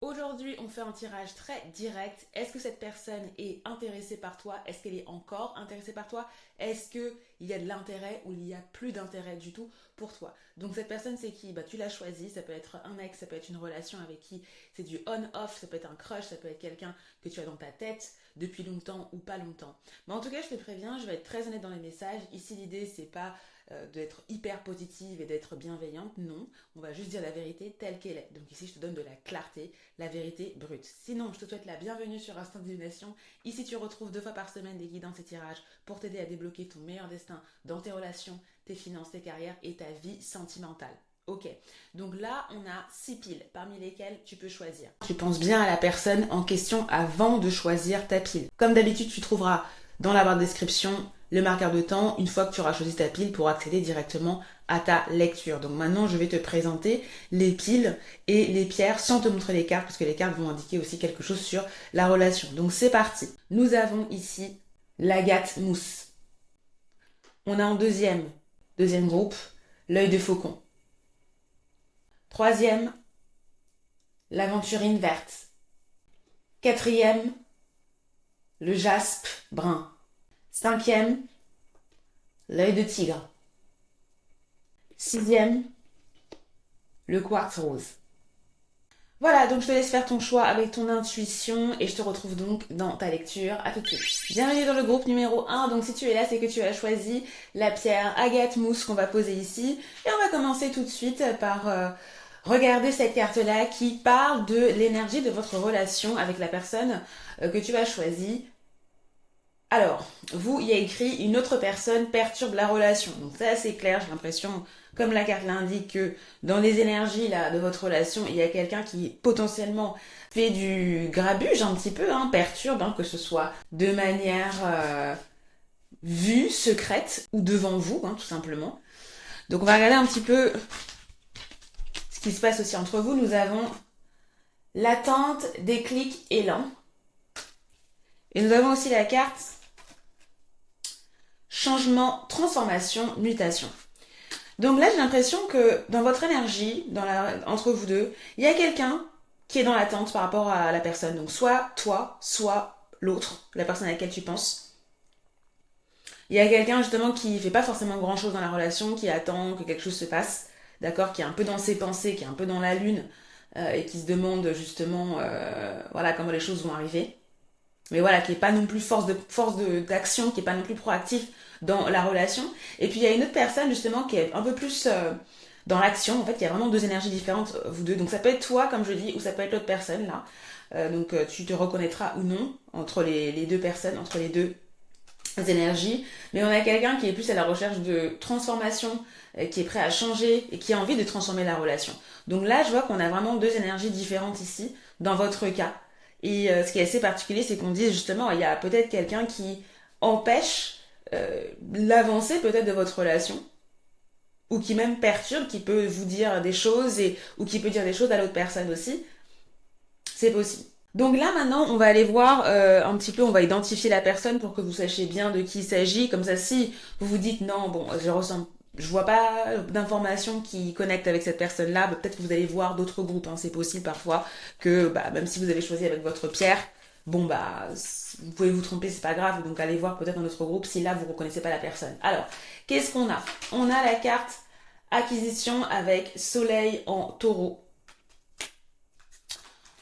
Aujourd'hui, on fait un tirage très direct. Est-ce que cette personne est intéressée par toi? Est-ce qu'elle est encore intéressée par toi? Est-ce qu'il y a de l'intérêt ou il n'y a plus d'intérêt du tout pour toi? Donc cette personne, c'est qui? Tu l'as choisi. Ça peut être un ex, ça peut être une relation avec qui c'est du on-off, ça peut être un crush, ça peut être quelqu'un que tu as dans ta tête depuis longtemps ou pas longtemps. Mais en tout cas, je te préviens, je vais être très honnête dans les messages. Ici, l'idée, c'est pas d'être hyper positive et d'être bienveillante. Non, on va juste dire la vérité telle qu'elle est. Donc ici, je te donne de la clarté, la vérité brute. Sinon, je te souhaite la bienvenue sur Instant Divination. Ici, tu retrouves 2 fois par semaine des guidances et tirages pour t'aider à débloquer ton meilleur destin dans tes relations, tes finances, tes carrières et ta vie sentimentale. Ok, donc là on a 6 piles parmi lesquelles tu peux choisir. Tu penses bien à la personne en question avant de choisir ta pile. Comme d'habitude, tu trouveras dans la barre de description le marqueur de temps une fois que tu auras choisi ta pile pour accéder directement à ta lecture. Donc maintenant je vais te présenter les piles et les pierres sans te montrer les cartes parce que les cartes vont indiquer aussi quelque chose sur la relation. Donc c'est parti. Nous avons ici l'agate mousse. On a en deuxième groupe, l'œil de faucon. Troisième, l'aventurine verte. Quatrième, le jaspe brun. Cinquième, l'œil de tigre. Sixième, le quartz rose. Voilà, donc je te laisse faire ton choix avec ton intuition et je te retrouve donc dans ta lecture. À tout de suite. Bienvenue dans le groupe numéro 1. Donc si tu es là, c'est que tu as choisi la pierre agate mousse qu'on va poser ici. Et on va commencer tout de suite par regarder cette carte-là qui parle de l'énergie de votre relation avec la personne que tu as choisie. Alors, vous, il y a écrit une autre personne perturbe la relation. Donc ça, c'est clair, j'ai l'impression, comme la carte l'indique, que dans les énergies là de votre relation, il y a quelqu'un qui potentiellement fait du grabuge un petit peu, perturbe, que ce soit de manière vue, secrète, ou devant vous, tout simplement. Donc on va regarder un petit peu ce qui se passe aussi entre vous. Nous avons l'attente, déclic, élan. Et nous avons aussi la carte changement, transformation, mutation. Donc là, j'ai l'impression que dans votre énergie, entre vous deux, il y a quelqu'un qui est dans l'attente par rapport à la personne. Donc soit toi, soit l'autre, la personne à laquelle tu penses. Il y a quelqu'un justement qui fait pas forcément grand chose dans la relation, qui attend que quelque chose se passe, d'accord, qui est un peu dans ses pensées, qui est un peu dans la lune, et qui se demande justement comment les choses vont arriver. Mais voilà, qui est pas non plus d'action, qui est pas non plus proactif dans la relation. Et puis il y a une autre personne justement qui est un peu plus dans l'action. En fait, il y a vraiment 2 énergies différentes, vous deux. Donc ça peut être toi, comme je dis, ou ça peut être l'autre personne là. Donc tu te reconnaîtras ou non entre les 2 personnes, entre les 2 énergies. Mais on a quelqu'un qui est plus à la recherche de transformation, qui est prêt à changer et qui a envie de transformer la relation. Donc là, je vois qu'on a vraiment 2 énergies différentes ici, dans votre cas. Et ce qui est assez particulier, c'est qu'on dit justement, il y a peut-être quelqu'un qui empêche l'avancée peut-être de votre relation, ou qui même perturbe, qui peut vous dire des choses, ou qui peut dire des choses à l'autre personne aussi. C'est possible. Donc là maintenant, on va aller voir un petit peu, on va identifier la personne pour que vous sachiez bien de qui il s'agit. Comme ça, si vous vous dites non, bon, je vois pas d'informations qui connectent avec cette personne-là, peut-être que vous allez voir d'autres groupes. C'est possible parfois que même si vous avez choisi avec votre pierre, bon vous pouvez vous tromper, c'est pas grave. Donc allez voir peut-être un autre groupe si là vous reconnaissez pas la personne. Alors, qu'est-ce qu'on a? On a la carte acquisition avec soleil en taureau.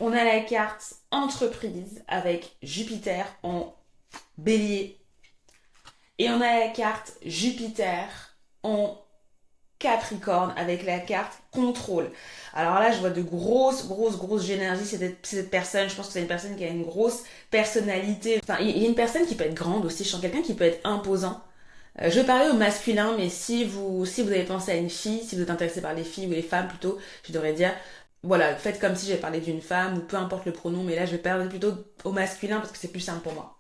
On a la carte entreprise avec Jupiter en bélier. Et on a la carte Jupiter en Capricorne avec la carte contrôle. Alors là, je vois de grosses énergies. Cette personne, je pense que c'est une personne qui a une grosse personnalité. Enfin, il y a une personne qui peut être grande aussi. Je sens quelqu'un qui peut être imposant. Je vais parler au masculin, mais si vous avez pensé à une fille, si vous êtes intéressé par les filles ou les femmes plutôt, je devrais dire, voilà, faites comme si j'avais parlé d'une femme ou peu importe le pronom, mais là je vais parler plutôt au masculin parce que c'est plus simple pour moi.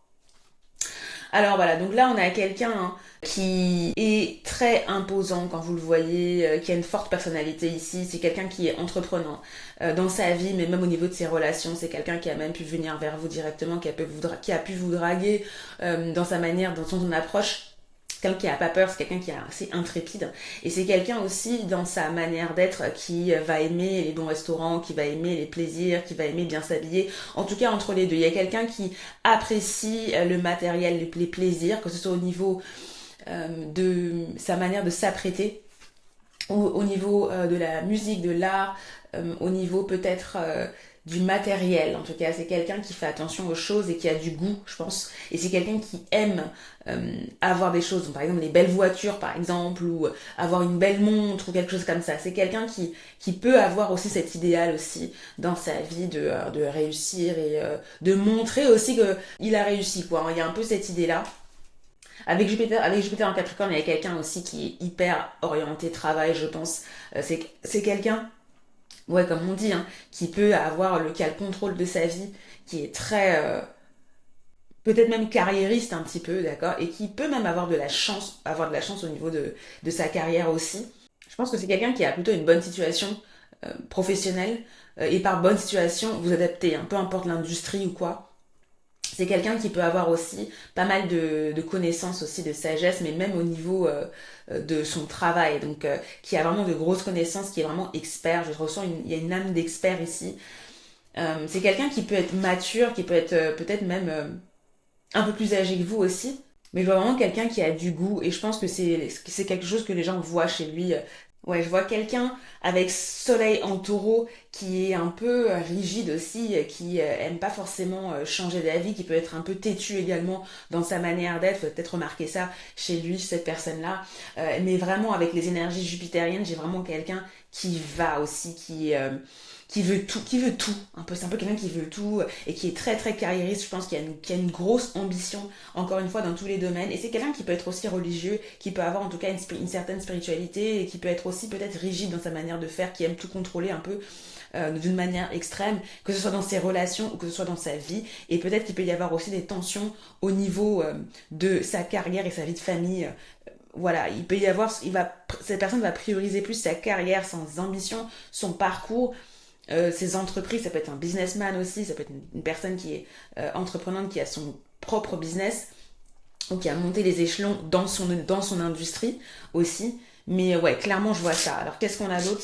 Alors voilà, donc là on a quelqu'un qui est très imposant quand vous le voyez, qui a une forte personnalité ici. C'est quelqu'un qui est entreprenant dans sa vie, mais même au niveau de ses relations. C'est quelqu'un qui a même pu venir vers vous directement, qui a pu vous draguer dans sa manière, dans son approche. quelqu'un qui a pas peur, c'est quelqu'un qui est assez intrépide. Et c'est quelqu'un aussi dans sa manière d'être qui va aimer les bons restaurants, qui va aimer les plaisirs, qui va aimer bien s'habiller. En tout cas, entre les deux. Il y a quelqu'un qui apprécie le matériel, les plaisirs, que ce soit au niveau de sa manière de s'apprêter, ou au niveau de la musique, de l'art, au niveau peut-être du matériel. En tout cas, c'est quelqu'un qui fait attention aux choses et qui a du goût, je pense. Et c'est quelqu'un qui aime avoir des choses, donc, par exemple les belles voitures, par exemple, ou avoir une belle montre ou quelque chose comme ça. C'est quelqu'un qui peut avoir aussi cet idéal aussi dans sa vie de réussir et de montrer aussi qu'il a réussi, quoi. Il y a un peu cette idée-là. Avec Jupiter en Capricorne, il y a quelqu'un aussi qui est hyper orienté travail, je pense. C'est quelqu'un, ouais, comme on dit, hein, qui peut avoir qui a le contrôle de sa vie, qui est très, peut-être même carriériste un petit peu, d'accord, et qui peut même avoir de la chance au niveau de sa carrière aussi. Je pense que c'est quelqu'un qui a plutôt une bonne situation professionnelle, et par bonne situation, vous adaptez, hein, peu importe l'industrie ou quoi. C'est quelqu'un qui peut avoir aussi pas mal de connaissances aussi, de sagesse, mais même au niveau de son travail. Donc, qui a vraiment de grosses connaissances, qui est vraiment expert. Il y a une âme d'expert ici. C'est quelqu'un qui peut être mature, qui peut être peut-être même un peu plus âgé que vous aussi. Mais je vois vraiment quelqu'un qui a du goût et je pense que c'est quelque chose que les gens voient chez lui. Ouais, je vois quelqu'un avec soleil en taureau qui est un peu rigide aussi, qui aime pas forcément changer d'avis, qui peut être un peu têtu également dans sa manière d'être. Vous avez peut-être remarqué ça chez lui, cette personne-là. Mais vraiment avec les énergies jupitériennes, j'ai vraiment quelqu'un qui va aussi, qui veut tout. C'est un peu quelqu'un qui veut tout et qui est très très carriériste. Je pense qu'il y a une grosse ambition, encore une fois, dans tous les domaines. Et c'est quelqu'un qui peut être aussi religieux, qui peut avoir en tout cas une certaine spiritualité et qui peut être aussi peut-être rigide dans sa manière de faire, qui aime tout contrôler un peu d'une manière extrême, que ce soit dans ses relations ou que ce soit dans sa vie. Et peut-être qu'il peut y avoir aussi des tensions au niveau de sa carrière et sa vie de famille. Voilà, il peut y avoir, cette personne va prioriser plus sa carrière, ses ambitions, son parcours, ses entreprises. Ça peut être un businessman aussi, ça peut être une personne qui est entreprenante, qui a son propre business ou qui a monté les échelons dans son industrie aussi. Mais ouais, clairement, je vois ça. Alors, qu'est-ce qu'on a d'autre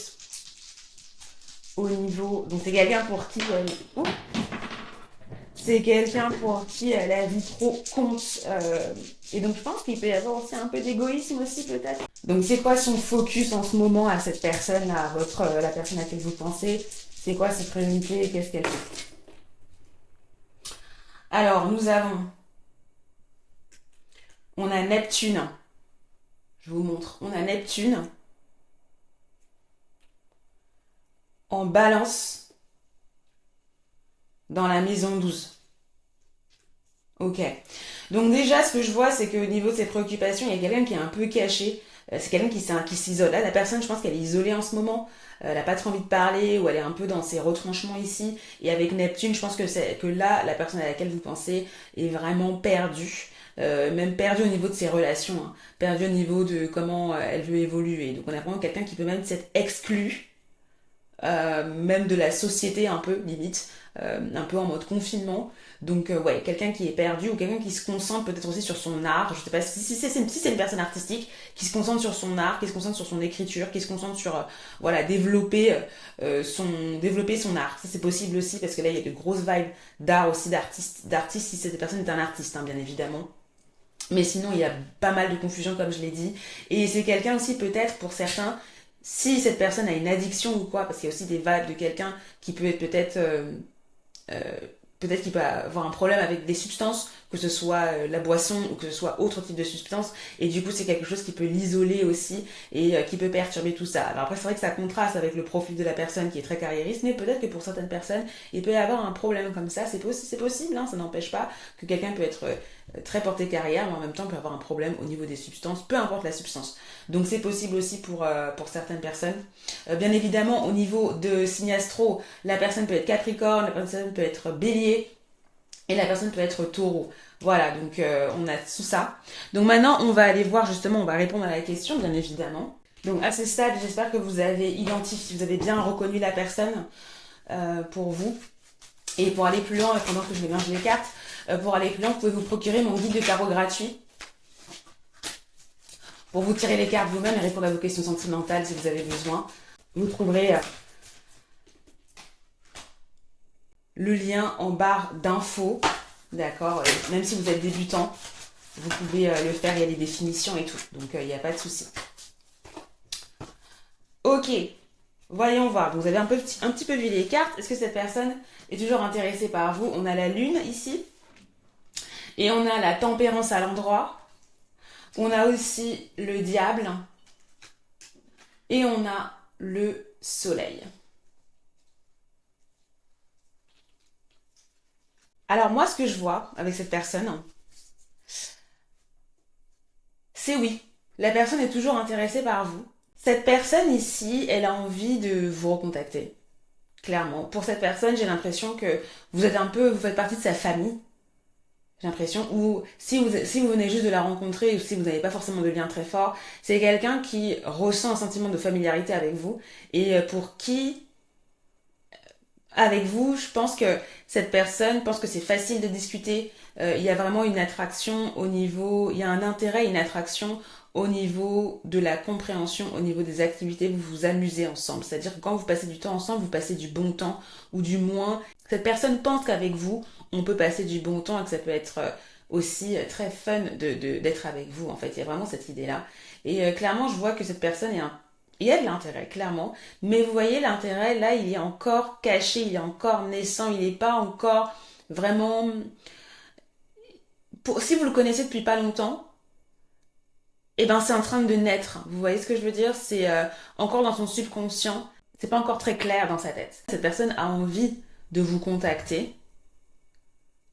au niveau... Donc, c'est quelqu'un pour qui... c'est quelqu'un pour qui la vie pro compte. Et donc, je pense qu'il peut y avoir aussi un peu d'égoïsme aussi, peut-être. Donc, c'est quoi son focus en ce moment à cette personne, la personne à laquelle vous pensez? C'est quoi ses priorités et qu'est-ce qu'elle fait? Alors, on a Neptune. Je vous montre. On a Neptune en balance dans la maison 12. Ok. Donc déjà, ce que je vois, c'est qu'au niveau de ses préoccupations, il y a quelqu'un qui est un peu caché. C'est quelqu'un qui s'isole. Là, la personne, je pense qu'elle est isolée en ce moment. Elle n'a pas trop envie de parler ou elle est un peu dans ses retranchements ici. Et avec Neptune, je pense que là, la personne à laquelle vous pensez est vraiment perdue. Même perdue au niveau de ses relations. Hein. Perdue au niveau de comment elle veut évoluer. Donc on a vraiment quelqu'un qui peut même s'être exclu même de la société un peu limite, un peu en mode confinement. Donc ouais, quelqu'un qui est perdu ou quelqu'un qui se concentre peut-être aussi sur son art. Je sais pas si c'est une personne artistique qui se concentre sur son art, qui se concentre sur son écriture, qui se concentre sur voilà développer son art. Ça c'est possible aussi parce que là il y a de grosses vibes d'art aussi d'artiste si cette personne est un artiste hein, bien évidemment. Mais sinon, il y a pas mal de confusion, comme je l'ai dit. Et c'est quelqu'un aussi, peut-être, pour certains, si cette personne a une addiction ou quoi, parce qu'il y a aussi des vibes de quelqu'un qui peut être euh, peut-être qu'il peut avoir un problème avec des substances, que ce soit la boisson ou que ce soit autre type de substance, et du coup c'est quelque chose qui peut l'isoler aussi et qui peut perturber tout ça. Alors après c'est vrai que ça contraste avec le profil de la personne qui est très carriériste, mais peut-être que pour certaines personnes il peut y avoir un problème comme ça, c'est possible, hein, ça n'empêche pas que quelqu'un peut être très porté carrière, mais en même temps peut avoir un problème au niveau des substances, peu importe la substance. Donc c'est possible aussi pour certaines personnes. Bien évidemment, au niveau de signe astro, la personne peut être Capricorne, la personne peut être Bélier, et la personne peut être Taureau. Voilà, donc on a tout ça. Donc maintenant, on va aller voir justement, on va répondre à la question, bien évidemment. Donc à ce stade, j'espère que vous avez identifié, vous avez bien reconnu la personne pour vous. Et pour aller plus loin, pendant que je mélange les cartes, pour aller plus loin, vous pouvez vous procurer mon guide de tarot gratuit. pour vous tirer les cartes vous-même et répondre à vos questions sentimentales si vous avez besoin. Vous trouverez le lien en barre d'infos, d'accord. Même si vous êtes débutant, vous pouvez le faire, il y a des définitions et tout, donc il n'y a pas de souci. Ok, voyons voir. Donc, vous avez un petit peu vu les cartes. Est-ce que cette personne est toujours intéressée par vous? On a la lune ici, et on a la tempérance à l'endroit. On a aussi le diable, et on a le soleil. Alors moi, ce que je vois avec cette personne, c'est oui. La personne est toujours intéressée par vous. Cette personne ici, elle a envie de vous recontacter. Clairement. Pour cette personne, j'ai l'impression que vous faites partie de sa famille. J'ai l'impression, ou si vous venez juste de la rencontrer, ou si vous n'avez pas forcément de lien très fort, c'est quelqu'un qui ressent un sentiment de familiarité avec vous, et pour qui, avec vous, je pense que cette personne pense que c'est facile de discuter. Il y a vraiment une attraction au niveau, il y a un intérêt, une attraction au niveau de la compréhension, au niveau des activités, vous vous amusez ensemble. C'est-à-dire que quand vous passez du temps ensemble, vous passez du bon temps, ou du moins, cette personne pense qu'avec vous, on peut passer du bon temps et que ça peut être aussi très fun d'être avec vous. En fait, il y a vraiment cette idée-là. Et clairement, je vois que cette personne il y a de l'intérêt, clairement. Mais vous voyez, l'intérêt, là, il est encore caché, il est encore naissant, il n'est pas encore vraiment... si vous le connaissez depuis pas longtemps, eh ben c'est en train de naître. Vous voyez ce que je veux dire? C'est encore dans son subconscient. C'est pas encore très clair dans sa tête. Cette personne a envie de vous contacter,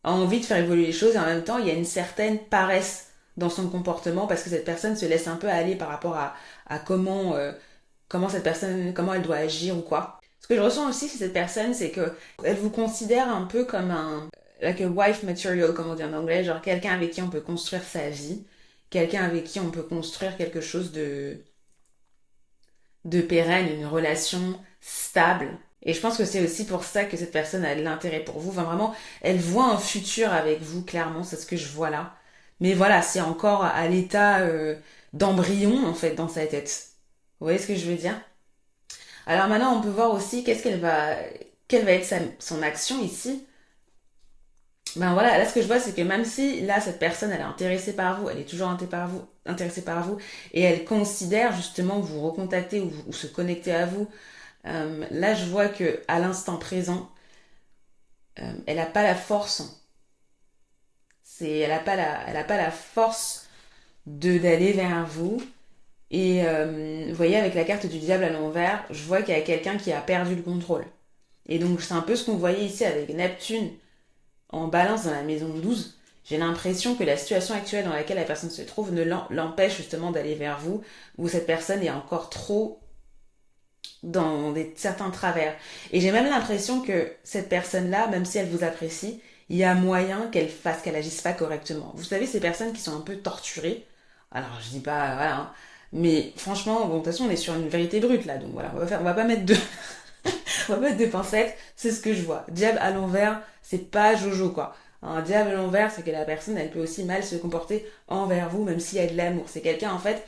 a envie de faire évoluer les choses, et en même temps, il y a une certaine paresse dans son comportement parce que cette personne se laisse un peu aller par rapport à comment cette personne, comment elle doit agir ou quoi. Ce que je ressens aussi chez cette personne, c'est que elle vous considère un peu comme like a wife material, comme on dit en anglais, genre quelqu'un avec qui on peut construire sa vie, quelqu'un avec qui on peut construire quelque chose de pérenne, une relation stable. Et je pense que c'est aussi pour ça que cette personne a de l'intérêt pour vous. Enfin, vraiment, elle voit un futur avec vous, clairement, c'est ce que je vois là. Mais voilà, c'est encore à l'état d'embryon, en fait, dans sa tête. Vous voyez ce que je veux dire? Alors maintenant, on peut voir aussi quelle va être son action ici. Ben voilà, là ce que je vois, c'est que même si là cette personne elle est intéressée par vous, elle est toujours intéressée par vous, et elle considère justement vous recontacter ou se connecter à vous, là je vois que à l'instant présent, elle n'a pas la force. Elle a pas la force de d'aller vers vous. Et vous voyez, avec la carte du diable à l'envers, je vois qu'il y a quelqu'un qui a perdu le contrôle. Et donc c'est un peu ce qu'on voyait ici avec Neptune en balance dans la maison 12. J'ai l'impression que la situation actuelle dans laquelle la personne se trouve ne l'empêche justement d'aller vers vous, où cette personne est encore trop dans certains travers. Et j'ai même l'impression que cette personne-là, même si elle vous apprécie, il y a moyen qu'elle agisse pas correctement. Vous savez, ces personnes qui sont un peu torturées, alors je dis pas, voilà, hein, mais franchement, bon, de toute façon, on est sur une vérité brute là, donc voilà, on va pas mettre de, on va mettre des pincettes, c'est ce que je vois. Diable à l'envers, c'est pas Jojo quoi. Un diable à l'envers, c'est que la personne, elle peut aussi mal se comporter envers vous, même s'il y a de l'amour. C'est quelqu'un en fait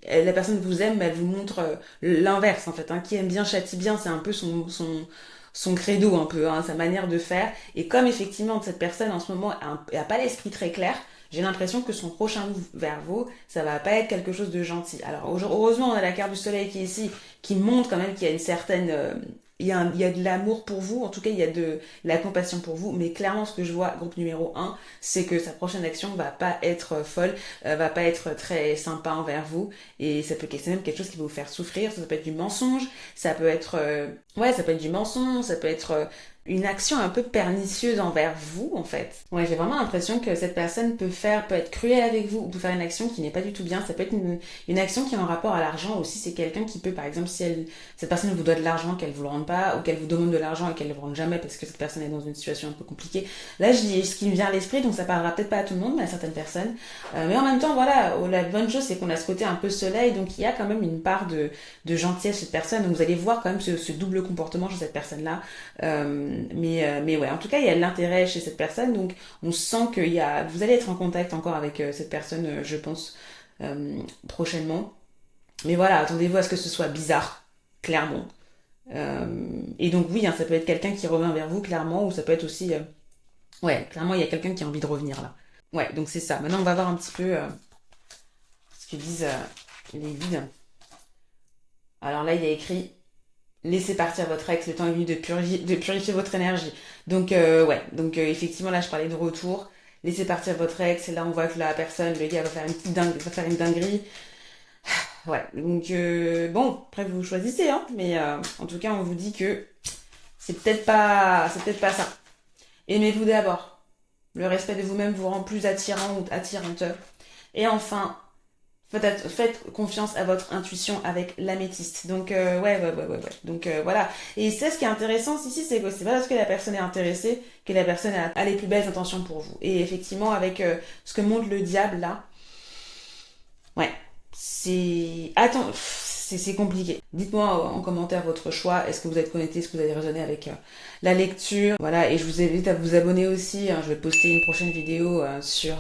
la personne vous aime, mais elle vous montre l'inverse en fait. Qui aime bien châtie bien, c'est un peu son credo un peu, sa manière de faire. Et comme effectivement cette personne en ce moment a pas l'esprit très clair, j'ai l'impression que son prochain move vers vous, ça va pas être quelque chose de gentil. Alors heureusement, on a la carte du soleil qui est ici, qui montre quand même qu'il y a une certaine... il y a de l'amour pour vous, en tout cas il y a de la compassion pour vous, mais clairement ce que je vois, groupe numéro 1, c'est que sa prochaine action va pas être folle, va pas être très sympa envers vous, et c'est même quelque chose qui va vous faire souffrir. Ça peut être du mensonge, ça peut être ça peut être du mensonge, ça peut être une action un peu pernicieuse envers vous en fait. Ouais, j'ai vraiment l'impression que cette personne peut être cruelle avec vous, ou peut faire une action qui n'est pas du tout bien. Ça peut être une action qui est en rapport à l'argent aussi. C'est quelqu'un qui peut, par exemple, si cette personne vous doit de l'argent, qu'elle vous le rende pas, ou qu'elle vous demande de l'argent et qu'elle ne le rende jamais parce que cette personne est dans une situation un peu compliquée. Là, je dis ce qui me vient à l'esprit, donc ça parlera peut-être pas à tout le monde, mais à certaines personnes. Mais en même temps, voilà, la bonne chose, c'est qu'on a ce côté un peu soleil, donc il y a quand même une part de gentillesse chez cette personne. Donc vous allez voir quand même ce double comportement chez cette personne-là. Mais ouais, en tout cas, il y a de l'intérêt chez cette personne, donc on sent vous allez être en contact encore avec cette personne, je pense, prochainement. Mais voilà, attendez-vous à ce que ce soit bizarre, clairement. Et donc oui, hein, ça peut être quelqu'un qui revient vers vous, clairement, ou ça peut être aussi... ouais, clairement, il y a quelqu'un qui a envie de revenir là. Ouais, donc c'est ça. Maintenant, on va voir un petit peu ce que disent les guides. Alors là, il y a écrit laissez partir votre ex, le temps est venu de purifier votre énergie. Donc ouais, donc effectivement là je parlais de retour, laissez partir votre ex, et là on voit que la personne, le gars va faire une petite va faire une dinguerie. Ouais, donc bon, après vous choisissez, hein, mais en tout cas on vous dit que c'est peut-être pas ça. Aimez-vous d'abord. Le respect de vous-même vous rend plus attirant ou attirante. Et enfin, faites confiance à votre intuition avec l'améthyste. Donc ouais. Donc voilà. Et c'est ce qui est intéressant ici, c'est que c'est pas parce que la personne est intéressée que la personne a les plus belles intentions pour vous. Et effectivement, avec ce que montre le diable là, ouais, c'est attends, c'est compliqué. Dites-moi en commentaire votre choix. Est-ce que vous êtes connecté, est-ce que vous avez raisonné avec la lecture? Voilà, et je vous invite à vous abonner aussi, hein. Je vais poster une prochaine vidéo sur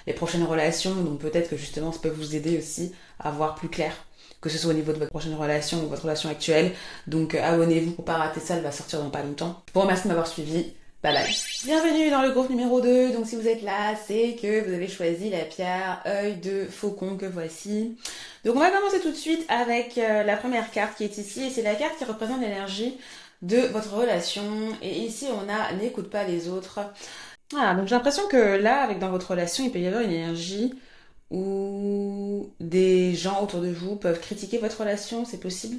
les prochaines relations, donc peut-être que justement ça peut vous aider aussi à voir plus clair, que ce soit au niveau de votre prochaine relation ou votre relation actuelle. Donc abonnez-vous pour pas rater ça, elle va sortir dans pas longtemps. Je vous remercie de m'avoir suivi. Bye bye. Bienvenue dans le groupe numéro 2. Donc si vous êtes là, c'est que vous avez choisi la pierre œil de faucon que voici. Donc on va commencer tout de suite avec la première carte qui est ici. Et c'est la carte qui représente l'énergie de votre relation. Et ici on a n'écoute pas les autres. Voilà, donc j'ai l'impression que là, avec dans votre relation, il peut y avoir une énergie où des gens autour de vous peuvent critiquer votre relation, c'est possible,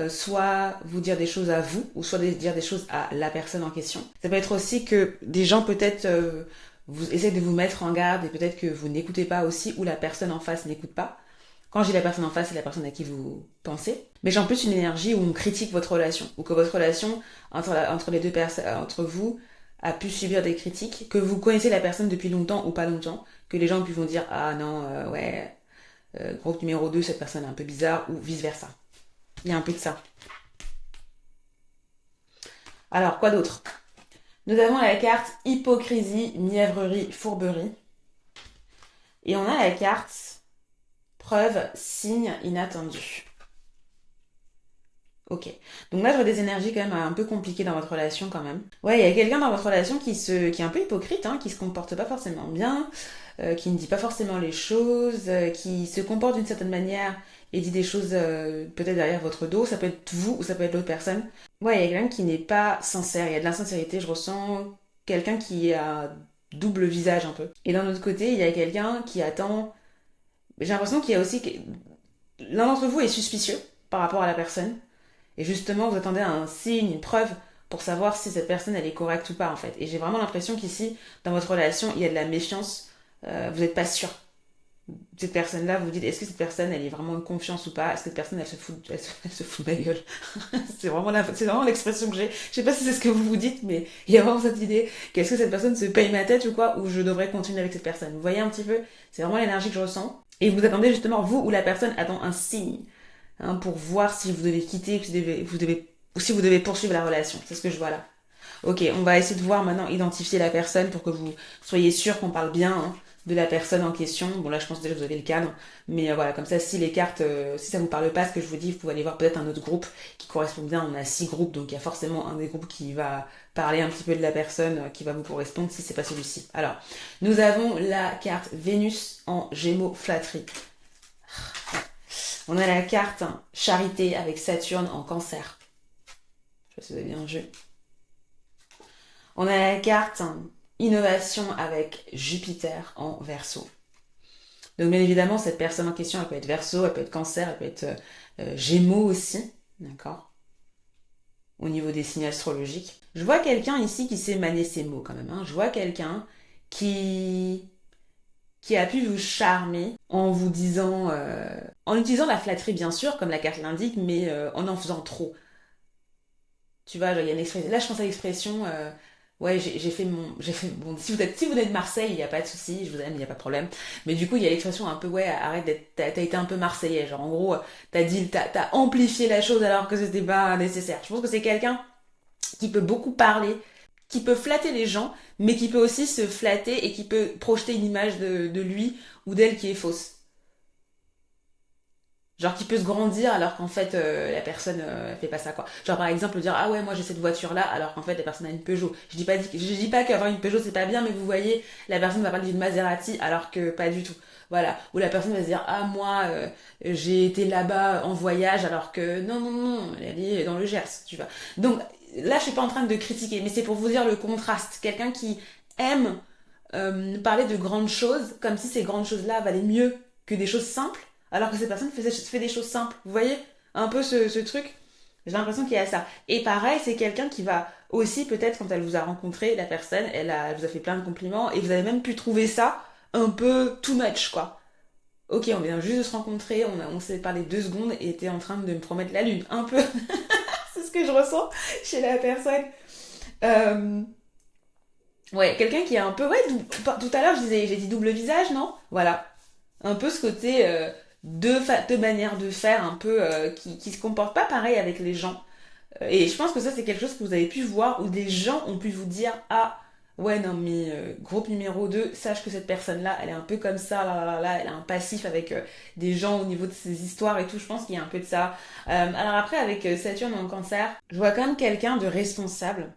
soit vous dire des choses à vous, ou soit dire des choses à la personne en question. Ça peut être aussi que des gens peut-être vous essaient de vous mettre en garde et peut-être que vous n'écoutez pas aussi, ou la personne en face n'écoute pas. Quand je dis la personne en face, c'est la personne à qui vous pensez. Mais j'ai en plus une énergie où on critique votre relation, ou que votre relation entre les deux personnes, entre vous, a pu subir des critiques, que vous connaissez la personne depuis longtemps ou pas longtemps, que les gens vont dire ah non ouais groupe numéro 2 cette personne est un peu bizarre ou vice versa. Il y a un peu de ça. Alors quoi d'autre? Nous avons la carte hypocrisie, mièvrerie, fourberie. Et on a la carte preuve, signe inattendu. Ok. Donc là, je vois des énergies quand même un peu compliquées dans votre relation quand même. Ouais, il y a quelqu'un dans votre relation qui est un peu hypocrite, hein, qui se comporte pas forcément bien, qui ne dit pas forcément les choses, qui se comporte d'une certaine manière et dit des choses peut-être derrière votre dos. Ça peut être vous ou ça peut être l'autre personne. Ouais, il y a quelqu'un qui n'est pas sincère. Il y a de l'insincérité. Je ressens quelqu'un qui a double visage un peu. Et d'un autre côté, il y a quelqu'un qui attend. J'ai l'impression qu'il y a aussi l'un d'entre vous est suspicieux par rapport à la personne. Et justement, vous attendez un signe, une preuve pour savoir si cette personne elle est correcte ou pas en fait. Et j'ai vraiment l'impression qu'ici, dans votre relation, il y a de la méfiance. Vous n'êtes pas sûr. Cette personne-là, vous dites, est-ce que cette personne elle est vraiment en confiance ou pas? Est-ce que cette personne elle se fout de ma gueule? C'est vraiment l'expression que j'ai. Je sais pas si c'est ce que vous vous dites, mais il y a vraiment cette idée qu'est-ce que cette personne se paye ma tête ou quoi, ou je devrais continuer avec cette personne. Vous voyez un petit peu? C'est vraiment l'énergie que je ressens. Et vous attendez justement, vous ou la personne attend un signe. Hein, pour voir si vous devez quitter, ou si vous devez poursuivre la relation. C'est ce que je vois là. Ok, on va essayer de voir maintenant, identifier la personne pour que vous soyez sûr qu'on parle bien hein, de la personne en question. Bon là, je pense déjà que vous avez le cadre, mais voilà, comme ça, si les cartes, si ça vous parle pas, ce que je vous dis, vous pouvez aller voir peut-être un autre groupe qui correspond bien. On a 6 groupes, donc il y a forcément un des groupes qui va parler un petit peu de la personne qui va vous correspondre si c'est pas celui-ci. Alors, nous avons la carte Vénus en Gémeaux flatterie. On a la carte Charité avec Saturne en Cancer. Je sais pas si vous avez bien vu. On a la carte Innovation avec Jupiter en Verseau. Donc bien évidemment, cette personne en question, elle peut être Verseau, elle peut être Cancer, elle peut être Gémeaux aussi. D'accord? Au niveau des signes astrologiques. Je vois quelqu'un ici qui sait manier ses mots quand même. Hein. Je vois quelqu'un qui a pu vous charmer en vous disant, en utilisant la flatterie bien sûr, comme la carte l'indique, mais en faisant trop. Tu vois, il y a une expression, là je pense à l'expression, ouais bon, si vous êtes de Marseille, il n'y a pas de souci, je vous aime, il n'y a pas de problème. Mais du coup, il y a l'expression un peu, ouais, arrête t'as été un peu marseillais, genre en gros, t'as amplifié la chose alors que c'était pas nécessaire. Je pense que c'est quelqu'un qui peut beaucoup parler, qui peut flatter les gens, mais qui peut aussi se flatter et qui peut projeter une image de lui ou d'elle qui est fausse. Genre qui peut se grandir alors qu'en fait la personne elle fait pas ça quoi. Genre par exemple dire ah ouais moi j'ai cette voiture là alors qu'en fait la personne a une Peugeot. Je dis pas qu'avoir une Peugeot c'est pas bien mais vous voyez la personne va parler d'une Maserati alors que pas du tout. Voilà. Ou la personne va se dire ah moi j'ai été là-bas en voyage alors que non elle est dans le Gers tu vois. Donc là je suis pas en train de critiquer mais c'est pour vous dire le contraste. Quelqu'un qui aime parler de grandes choses comme si ces grandes choses là valaient mieux que des choses simples alors que cette personne fait des choses simples. Vous voyez un peu ce truc. J'ai l'impression qu'il y a ça. Et pareil, c'est quelqu'un qui va aussi, peut-être, quand elle vous a rencontré, la personne, elle vous a fait plein de compliments, et vous avez même pu trouver ça un peu too much, quoi. Ok, on vient juste de se rencontrer, on s'est parlé 2 secondes, et t'es en train de me promettre la lune. Un peu. C'est ce que je ressens chez la personne. Euh, ouais, quelqu'un qui est un peu... Ouais, tout à l'heure, j'ai dit double visage, non? Voilà. Un peu ce côté deux manières de faire un peu qui se comportent pas pareil avec les gens. Et je pense que ça c'est quelque chose que vous avez pu voir où des gens ont pu vous dire ah ouais non mais groupe numéro 2 sache que cette personne là elle est un peu comme ça elle a un passif avec des gens au niveau de ses histoires et tout. Je pense qu'il y a un peu de ça. Alors après avec Saturne en Cancer je vois quand même quelqu'un de responsable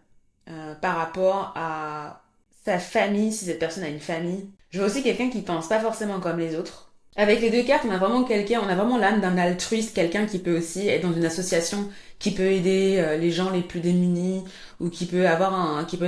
par rapport à sa famille si cette personne a une famille. Je vois aussi quelqu'un qui pense pas forcément comme les autres. Avec les deux cartes, on a vraiment l'âme d'un altruiste, quelqu'un qui peut aussi être dans une association, qui peut aider les gens les plus démunis, ou qui peut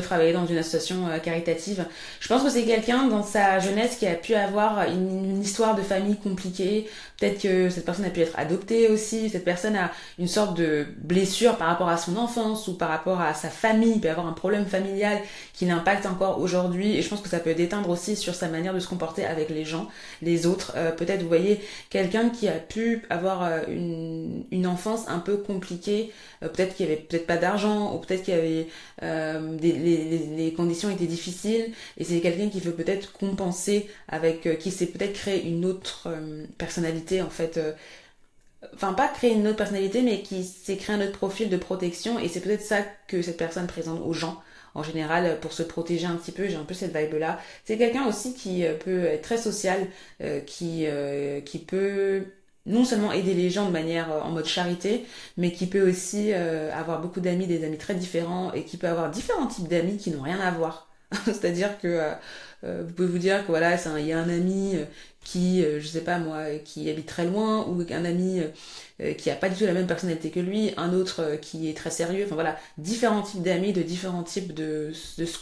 travailler dans une association caritative. Je pense que c'est quelqu'un dans sa jeunesse qui a pu avoir une histoire de famille compliquée. Peut-être que cette personne a pu être adoptée aussi. Cette personne a une sorte de blessure par rapport à son enfance ou par rapport à sa famille. Il peut avoir un problème familial qui l'impacte encore aujourd'hui. Et je pense que ça peut déteindre aussi sur sa manière de se comporter avec les gens, les autres. Peut-être, vous voyez, quelqu'un qui a pu avoir une enfance un peu compliquée. Peut-être qu'il y avait peut-être pas d'argent ou peut-être qu'il y avait les conditions étaient difficiles et c'est quelqu'un qui veut peut-être compenser avec qui s'est peut-être créé une autre personnalité en fait enfin pas créer une autre personnalité mais qui s'est créé un autre profil de protection et c'est peut-être ça que cette personne présente aux gens en général pour se protéger un petit peu. J'ai un peu cette vibe là. C'est quelqu'un aussi qui peut être très social, qui peut non seulement aider les gens de manière en mode charité, mais qui peut aussi avoir beaucoup d'amis, des amis très différents, et qui peut avoir différents types d'amis qui n'ont rien à voir. C'est-à-dire que vous pouvez vous dire que voilà, il y a un ami qui, je sais pas moi, qui habite très loin, ou un ami qui a pas du tout la même personnalité que lui, un autre qui est très sérieux, enfin voilà, différents types d'amis, de différents types de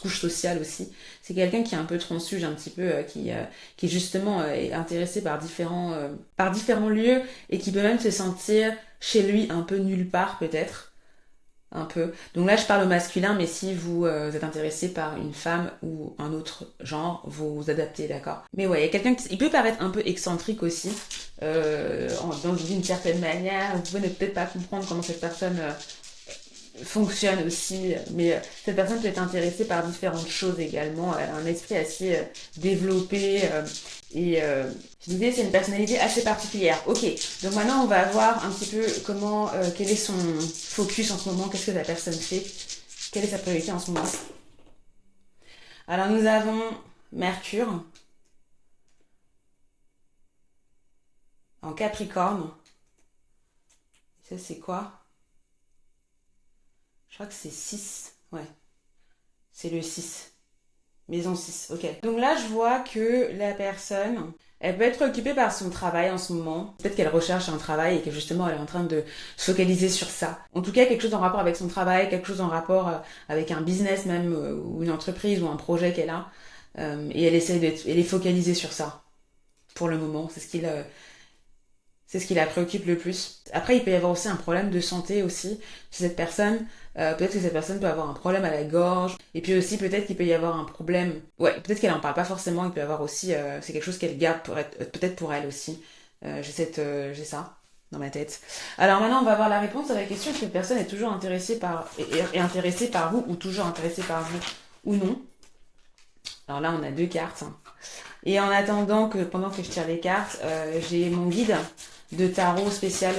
couches sociales aussi. C'est quelqu'un qui est un peu transfuge un petit peu, qui justement est intéressé par différents lieux, et qui peut même se sentir chez lui un peu nulle part peut-être. Un peu. Donc là, je parle au masculin, mais si vous êtes intéressé par une femme ou un autre genre, vous vous adaptez, d'accord? Mais ouais, il y a quelqu'un qui il peut paraître un peu excentrique aussi, d'une certaine manière. Vous pouvez ne peut-être pas comprendre comment cette personne fonctionne aussi, mais cette personne peut être intéressée par différentes choses également. Elle a un esprit assez développé et je disais c'est une personnalité assez particulière. Ok, donc maintenant on va voir un petit peu comment, quel est son focus en ce moment, qu'est-ce que la personne fait, quelle est sa priorité en ce moment. Alors nous avons Mercure en Capricorne. Ça c'est quoi? Je crois que c'est 6. Ouais, c'est le 6. Maison 6, ok. Donc là, je vois que la personne, elle peut être occupée par son travail en ce moment. Peut-être qu'elle recherche un travail et que justement, elle est en train de se focaliser sur ça. En tout cas, quelque chose en rapport avec son travail, quelque chose en rapport avec un business même, ou une entreprise, ou un projet qu'elle a. Et elle est focalisée sur ça. Pour le moment, c'est ce qui la préoccupe le plus. Après, il peut y avoir aussi un problème de santé aussi chez cette personne. Peut-être que cette personne peut avoir un problème à la gorge. Et puis aussi, peut-être qu'il peut y avoir un problème... Ouais, peut-être qu'elle en parle pas forcément. Il peut y avoir aussi... c'est quelque chose qu'elle garde peut-être pour elle aussi. J'ai ça dans ma tête. Alors maintenant, on va voir la réponse à la question. Est-ce que cette personne est toujours intéressée est intéressée par vous ou toujours intéressée par vous ou non? Alors là, on a 2 cartes. Et en attendant pendant que je tire les cartes, j'ai mon guide de tarot spécial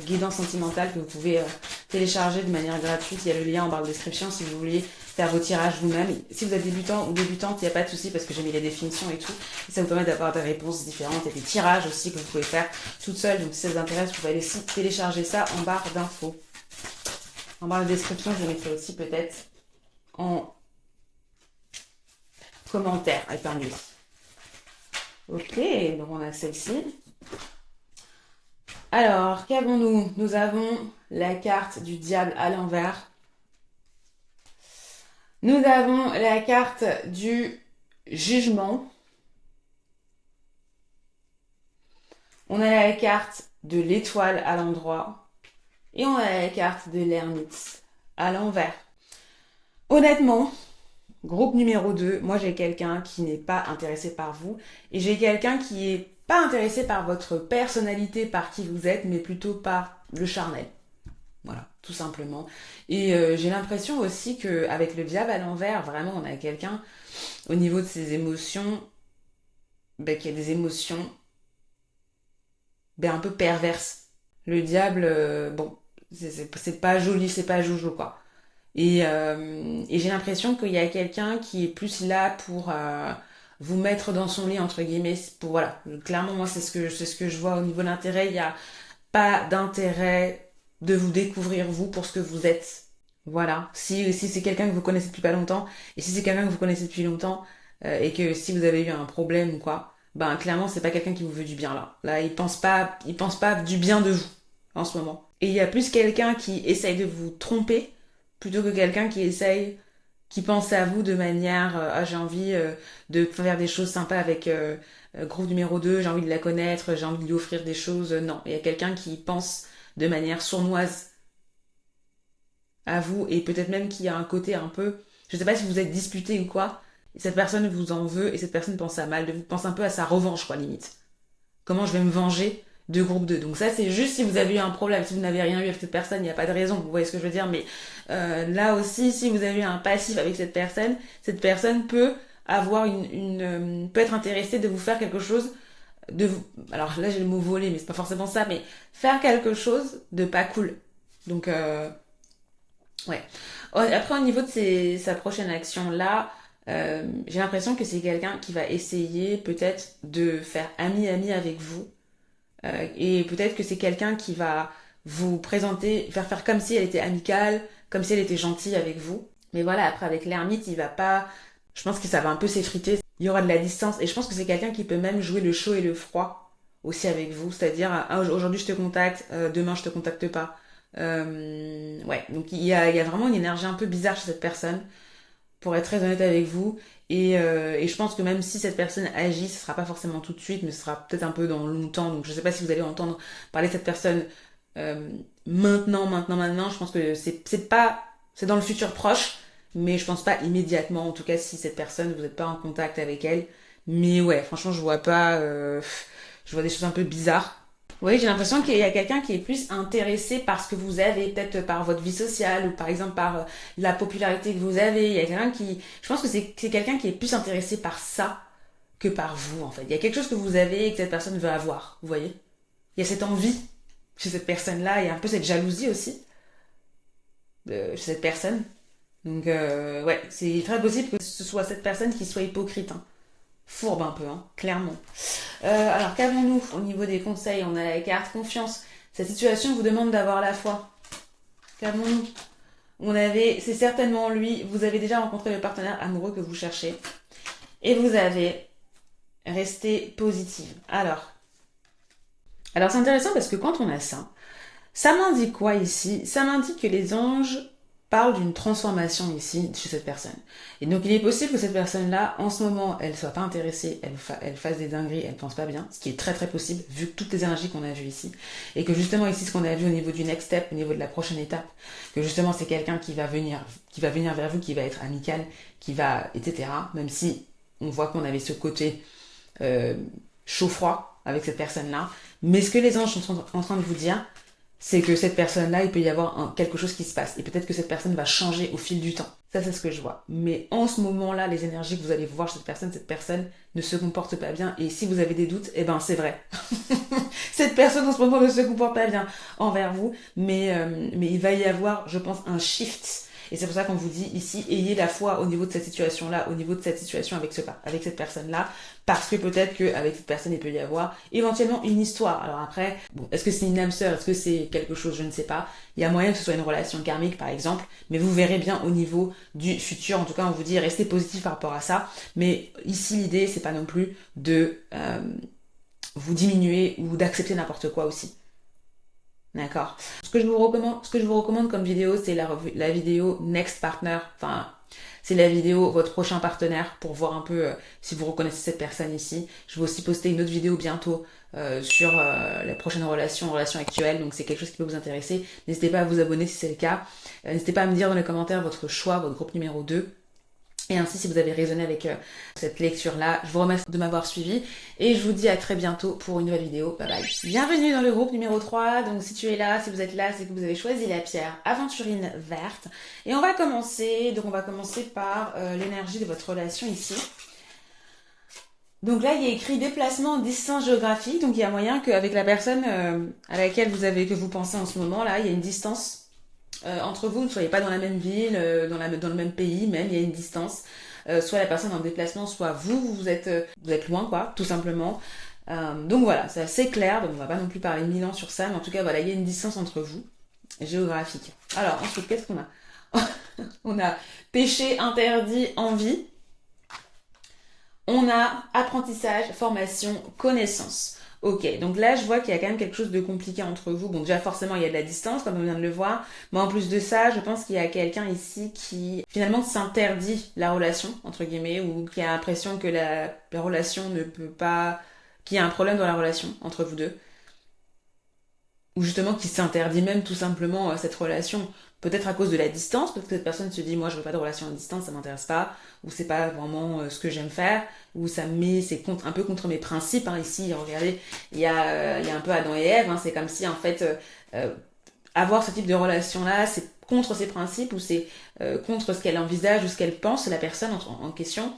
guidance sentimentale que vous pouvez télécharger de manière gratuite. Il y a le lien en barre de description si vous voulez faire vos tirages vous-même. Si vous êtes débutant ou débutante, il n'y a pas de souci parce que j'ai mis les définitions et tout. Et ça vous permet d'avoir des réponses différentes et des tirages aussi que vous pouvez faire toute seule. Donc si ça vous intéresse, vous pouvez aller aussi télécharger ça en barre d'infos. En barre de description, je mettrai aussi peut-être en commentaire épinglé. Ok, donc on a celle-ci. Alors, qu'avons-nous? Nous avons la carte du diable à l'envers. Nous avons la carte du jugement. On a la carte de l'étoile à l'endroit. Et on a la carte de l'ermite à l'envers. Honnêtement, groupe numéro 2, moi j'ai quelqu'un qui n'est pas intéressé par vous. Et j'ai quelqu'un qui est pas intéressé par votre personnalité, par qui vous êtes, mais plutôt par le charnel. Voilà, tout simplement. Et j'ai l'impression aussi qu'avec le diable à l'envers, vraiment, on a quelqu'un au niveau de ses émotions, qui a des émotions un peu perverses. Le diable, bon, c'est pas joli, c'est pas joujou, quoi. Et j'ai l'impression qu'il y a quelqu'un qui est plus là pour vous mettre dans son lit, entre guillemets. Voilà, clairement, moi, c'est ce que je vois au niveau de l'intérêt. Il n'y a pas d'intérêt de vous découvrir vous pour ce que vous êtes. Voilà. Si c'est quelqu'un que vous connaissez depuis pas longtemps, et si c'est quelqu'un que vous connaissez depuis longtemps, et que si vous avez eu un problème ou quoi, ben clairement c'est pas quelqu'un qui vous veut du bien là. Là, il pense pas du bien de vous en ce moment. Et il y a plus quelqu'un qui essaye de vous tromper plutôt que quelqu'un qui pense à vous de manière j'ai envie de faire des choses sympas avec groupe numéro 2, j'ai envie de la connaître, j'ai envie de lui offrir des choses. Non, il y a quelqu'un qui pense de manière sournoise à vous et peut-être même qu'il y a un côté un peu, je sais pas si vous êtes disputé ou quoi, et cette personne vous en veut et cette personne pense à mal, pense un peu à sa revanche quoi limite. Comment je vais me venger de groupe 2. Donc ça c'est juste si vous avez eu un problème, si vous n'avez rien eu avec cette personne, il n'y a pas de raison, vous voyez ce que je veux dire, mais là aussi si vous avez eu un passif avec cette personne peut avoir peut être intéressée de vous faire quelque chose alors là j'ai le mot voler mais c'est pas forcément ça, mais faire quelque chose de pas cool. Donc ouais. Après au niveau de sa prochaine action là, j'ai l'impression que c'est quelqu'un qui va essayer peut-être de faire ami-ami avec vous. Et peut-être que c'est quelqu'un qui va vous présenter, faire comme si elle était amicale, comme si elle était gentille avec vous. Mais voilà, après avec l'ermite, il va pas... Je pense que ça va un peu s'effriter. Il y aura de la distance. Et je pense que c'est quelqu'un qui peut même jouer le chaud et le froid aussi avec vous. C'est-à-dire, aujourd'hui je te contacte, demain je te contacte pas. Ouais, donc il y a vraiment une énergie un peu bizarre chez cette personne, pour être très honnête avec vous. Et je pense que même si cette personne agit, ce sera pas forcément tout de suite, mais ce sera peut-être un peu dans longtemps. Donc je sais pas si vous allez entendre parler de cette personne maintenant. Je pense que c'est dans le futur proche, mais je pense pas immédiatement. En tout cas, si cette personne, vous n'êtes pas en contact avec elle. Mais ouais, franchement, je vois pas, je vois des choses un peu bizarres. Oui, j'ai l'impression qu'il y a quelqu'un qui est plus intéressé par ce que vous avez, peut-être par votre vie sociale ou par exemple par la popularité que vous avez. Il y a quelqu'un qui... Je pense que c'est quelqu'un qui est plus intéressé par ça que par vous en fait. Il y a quelque chose que vous avez et que cette personne veut avoir, vous voyez. Il y a cette envie chez cette personne-là, il y a un peu cette jalousie aussi chez cette personne. Donc ouais, c'est très possible que ce soit cette personne qui soit hypocrite. Hein. Fourbe un peu, hein, clairement. Alors, qu'avons-nous au niveau des conseils? On a la carte confiance. Cette situation vous demande d'avoir la foi. Qu'avons-nous? C'est certainement lui. Vous avez déjà rencontré le partenaire amoureux que vous cherchez. Et vous avez resté positive. Alors c'est intéressant parce que quand on a ça m'indique quoi ici? Ça m'indique que les anges parle d'une transformation ici chez cette personne. Et donc il est possible que cette personne-là, en ce moment, elle soit pas intéressée, elle fasse des dingueries, elle pense pas bien, ce qui est très très possible vu toutes les énergies qu'on a vues ici. Et que justement ici, ce qu'on a vu au niveau du next step, au niveau de la prochaine étape, que justement c'est quelqu'un qui va venir vers vous, qui va être amical, etc. Même si on voit qu'on avait ce côté chaud-froid avec cette personne-là. Mais ce que les anges sont en train de vous dire, c'est que cette personne-là, il peut y avoir quelque chose qui se passe. Et peut-être que cette personne va changer au fil du temps. Ça, c'est ce que je vois. Mais en ce moment-là, les énergies que vous allez voir chez cette personne ne se comporte pas bien. Et si vous avez des doutes, eh ben, c'est vrai. Cette personne, en ce moment, ne se comporte pas bien envers vous. Mais il va y avoir, je pense, un shift. Et c'est pour ça qu'on vous dit ici, ayez la foi au niveau de cette situation-là, au niveau de cette situation avec cette personne-là, parce que peut-être qu'avec cette personne, il peut y avoir éventuellement une histoire. Alors après, bon, est-ce que c'est une âme sœur, est-ce que c'est quelque chose, je ne sais pas. Il y a moyen que ce soit une relation karmique, par exemple, mais vous verrez bien au niveau du futur. En tout cas, on vous dit, restez positif par rapport à ça. Mais ici, l'idée, c'est pas non plus de vous diminuer ou d'accepter n'importe quoi aussi. D'accord. Ce que je vous recommande comme vidéo, c'est la vidéo Next Partner. Enfin, c'est la vidéo votre prochain partenaire pour voir un peu si vous reconnaissez cette personne ici. Je vais aussi poster une autre vidéo bientôt sur la prochaine relation actuelle. Donc c'est quelque chose qui peut vous intéresser. N'hésitez pas à vous abonner si c'est le cas. N'hésitez pas à me dire dans les commentaires votre choix, votre groupe numéro 2. Et ainsi, si vous avez raisonné avec cette lecture-là, je vous remercie de m'avoir suivi et je vous dis à très bientôt pour une nouvelle vidéo. Bye bye. Bienvenue dans le groupe numéro 3. Donc si tu es là, si vous êtes là, c'est que vous avez choisi la pierre aventurine verte. Et on va commencer par l'énergie de votre relation ici. Donc là, il y a écrit déplacement, distance géographique. Donc il y a moyen qu'avec la personne à laquelle que vous pensez en ce moment, là, il y a une distance. Entre vous ne soyez pas dans la même ville, dans le même pays, même il y a une distance. Soit la personne en déplacement, soit vous êtes loin, quoi, tout simplement. Donc voilà, c'est assez clair, donc on va pas non plus parler 1000 ans sur ça, mais en tout cas voilà, il y a une distance entre vous, géographique. Alors ensuite, qu'est-ce qu'on a? On a péché, interdit, envie. On a apprentissage, formation, connaissance. Ok, donc là je vois qu'il y a quand même quelque chose de compliqué entre vous. Bon déjà forcément il y a de la distance comme on vient de le voir, mais en plus de ça je pense qu'il y a quelqu'un ici qui finalement s'interdit la relation entre guillemets ou qui a l'impression que la relation ne peut pas, qu'il y a un problème dans la relation entre vous deux. Ou justement qui s'interdit même tout simplement cette relation, peut-être à cause de la distance, peut-être que cette personne se dit moi je veux pas de relation à distance, ça m'intéresse pas, ou c'est pas vraiment ce que j'aime faire, ou c'est un peu contre mes principes, hein. Ici regardez, il y a un peu Adam et Ève, hein. C'est comme si en fait avoir ce type de relation là c'est contre ses principes ou c'est contre ce qu'elle envisage ou ce qu'elle pense la personne en question.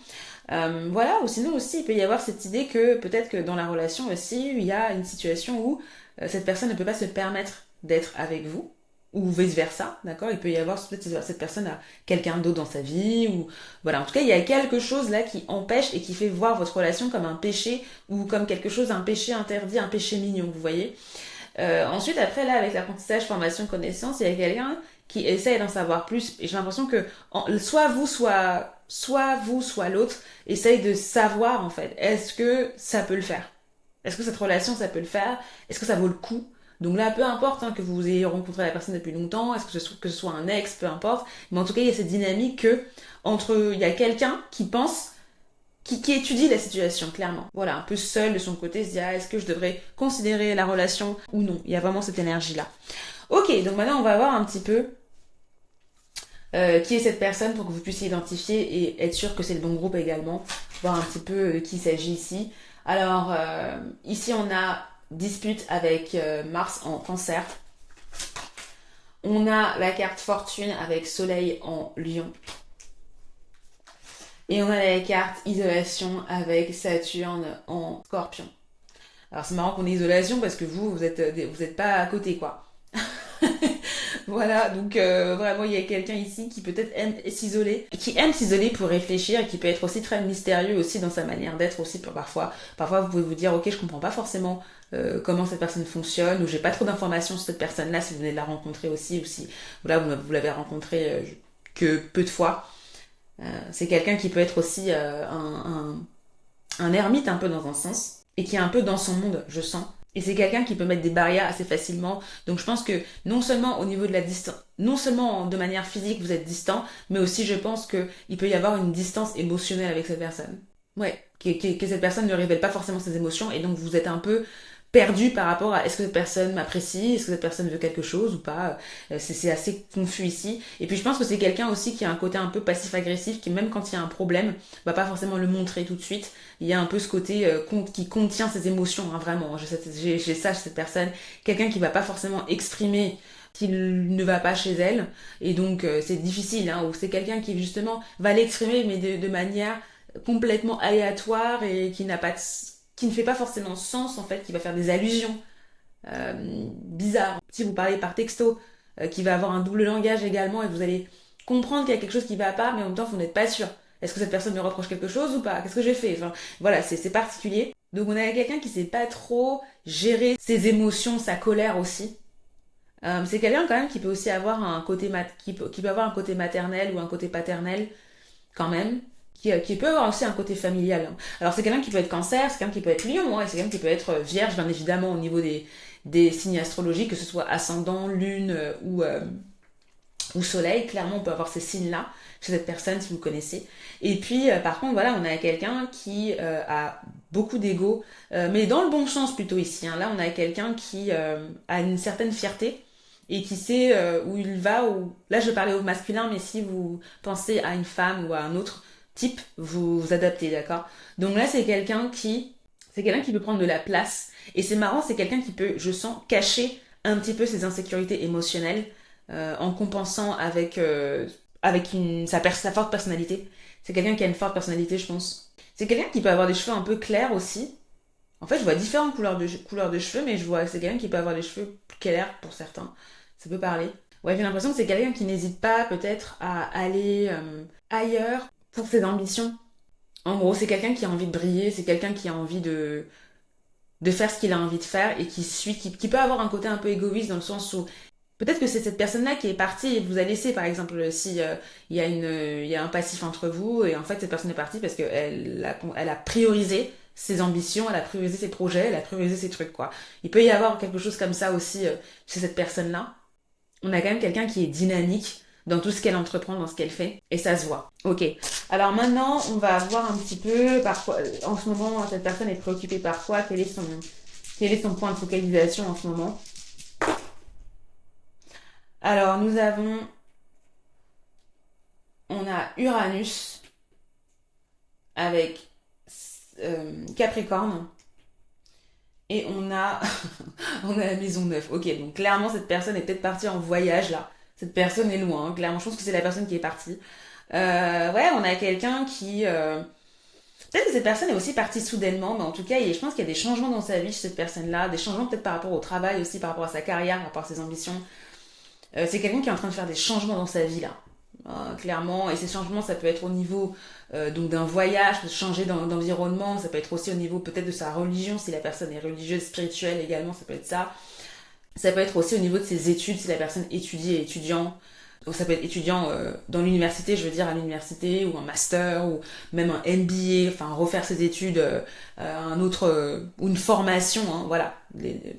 Voilà, ou sinon aussi il peut y avoir cette idée que peut-être que dans la relation aussi il y a une situation où cette personne ne peut pas se permettre d'être avec vous, ou vice versa, d'accord? Il peut y avoir peut-être cette personne a quelqu'un d'autre dans sa vie, ou voilà. En tout cas, il y a quelque chose là qui empêche et qui fait voir votre relation comme un péché ou comme quelque chose, un péché interdit, un péché mignon, vous voyez? Ensuite, après là, avec l'apprentissage, formation, connaissance, il y a quelqu'un qui essaye d'en savoir plus. Et j'ai l'impression que soit vous, soit l'autre essaye de savoir en fait. Est-ce que ça peut le faire? Est-ce que cette relation, ça peut le faire? Est-ce que ça vaut le coup? Donc là, peu importe hein, que vous ayez rencontré la personne depuis longtemps, est-ce que ce soit un ex, peu importe. Mais en tout cas, il y a cette dynamique il y a quelqu'un qui pense, qui étudie la situation, clairement. Voilà, un peu seul de son côté, se dit, ah, est-ce que je devrais considérer la relation ou non? Il y a vraiment cette énergie-là. Ok, donc maintenant, on va voir un petit peu qui est cette personne pour que vous puissiez identifier et être sûr que c'est le bon groupe également. Voir un petit peu de qui il s'agit ici. Alors, ici on a dispute avec Mars en Cancer. On a la carte fortune avec Soleil en Lion. Et on a la carte isolation avec Saturne en Scorpion. Alors c'est marrant qu'on ait isolation parce que vous êtes pas à côté quoi. Voilà, donc vraiment il y a quelqu'un ici qui peut-être aime s'isoler pour réfléchir et qui peut être aussi très mystérieux aussi dans sa manière d'être aussi parfois vous pouvez vous dire ok je comprends pas forcément comment cette personne fonctionne ou j'ai pas trop d'informations sur cette personne là si vous venez de la rencontrer aussi ou si voilà, vous l'avez rencontré que peu de fois. C'est quelqu'un qui peut être aussi un ermite un peu dans un sens et qui est un peu dans son monde je sens. Et c'est quelqu'un qui peut mettre des barrières assez facilement. Donc je pense que non seulement au niveau de la distance, non seulement de manière physique vous êtes distant, mais aussi je pense que il peut y avoir une distance émotionnelle avec cette personne. Ouais, que cette personne ne révèle pas forcément ses émotions et donc vous êtes un peu perdu par rapport à est-ce que cette personne m'apprécie, est-ce que cette personne veut quelque chose ou pas. C'est assez confus ici. Et puis je pense que c'est quelqu'un aussi qui a un côté un peu passif-agressif, qui même quand il y a un problème, va pas forcément le montrer tout de suite. Il y a un peu ce côté qui contient ses émotions, hein, vraiment. J'ai ça chez cette personne. Quelqu'un qui va pas forcément exprimer qu'il ne va pas chez elle. Et donc c'est difficile, hein, ou c'est quelqu'un qui justement va l'exprimer mais de manière complètement aléatoire et qui ne fait pas forcément sens en fait, qui va faire des allusions bizarres. Si vous parlez par texto, qui va avoir un double langage également et vous allez comprendre qu'il y a quelque chose qui va pas, mais en même temps, vous n'êtes pas sûr. Est-ce que cette personne me reproche quelque chose ou pas? Qu'est-ce que j'ai fait? Enfin, voilà, c'est particulier. Donc on a quelqu'un qui sait pas trop gérer ses émotions, sa colère aussi. C'est quelqu'un quand même qui peut aussi avoir un côté qui peut avoir un côté maternel ou un côté paternel quand même, qui peut avoir aussi un côté familial. Alors c'est quelqu'un qui peut être cancer, c'est quelqu'un qui peut être lion, et c'est quelqu'un qui peut être vierge, bien évidemment, au niveau des signes astrologiques, que ce soit ascendant, lune ou soleil. Clairement, on peut avoir ces signes-là chez cette personne si vous connaissez. Et puis, par contre, voilà, on a quelqu'un qui a beaucoup d'ego, mais dans le bon sens plutôt ici. Hein. Là, on a quelqu'un qui a une certaine fierté et qui sait où il va. Là, je parlais au masculin, mais si vous pensez à une femme ou à un autre type, vous vous adaptez, d'accord? Donc là, c'est quelqu'un qui peut prendre de la place. Et c'est marrant, c'est quelqu'un qui peut, je sens, cacher un petit peu ses insécurités émotionnelles en compensant avec sa forte personnalité. C'est quelqu'un qui a une forte personnalité, je pense. C'est quelqu'un qui peut avoir des cheveux un peu clairs aussi. En fait, je vois différentes couleurs de cheveux, mais je vois c'est quelqu'un qui peut avoir des cheveux plus clairs pour certains. Ça peut parler. Ouais, j'ai l'impression que c'est quelqu'un qui n'hésite pas peut-être à aller ailleurs pour ses ambitions. En gros, c'est quelqu'un qui a envie de briller, c'est quelqu'un qui a envie de faire ce qu'il a envie de faire et qui peut avoir un côté un peu égoïste dans le sens où peut-être que c'est cette personne-là qui est partie et vous a laissé, par exemple, si il y a un passif entre vous et en fait cette personne est partie parce elle a priorisé ses ambitions, elle a priorisé ses projets, elle a priorisé ses trucs, quoi. Il peut y avoir quelque chose comme ça aussi chez cette personne-là. On a quand même quelqu'un qui est dynamique dans tout ce qu'elle entreprend, dans ce qu'elle fait, et ça se voit. Ok. Alors maintenant, on va voir un petit peu par quoi, en ce moment, cette personne est préoccupée par quoi, quel est son point de focalisation en ce moment. Alors, on a Uranus avec Capricorne et on a la maison 9. Ok, donc clairement, cette personne est peut-être partie en voyage là. Cette personne est loin, hein. Clairement, je pense que c'est la personne qui est partie. Ouais, on a quelqu'un qui... Peut-être que cette personne est aussi partie soudainement, mais en tout cas, je pense qu'il y a des changements dans sa vie chez cette personne-là, des changements peut-être par rapport au travail aussi, par rapport à sa carrière, par rapport à ses ambitions. C'est quelqu'un qui est en train de faire des changements dans sa vie là. Clairement, et ces changements ça peut être au niveau donc d'un voyage, de changer d'environnement, ça peut être aussi au niveau peut-être de sa religion, si la personne est religieuse, spirituelle également, ça peut être ça. Ça peut être aussi au niveau de ses études, si la personne étudie et étudiant. Donc ça peut être étudiant dans l'université, je veux dire à l'université, ou un master, ou même un MBA, enfin refaire ses études, un autre, ou une formation, hein, voilà.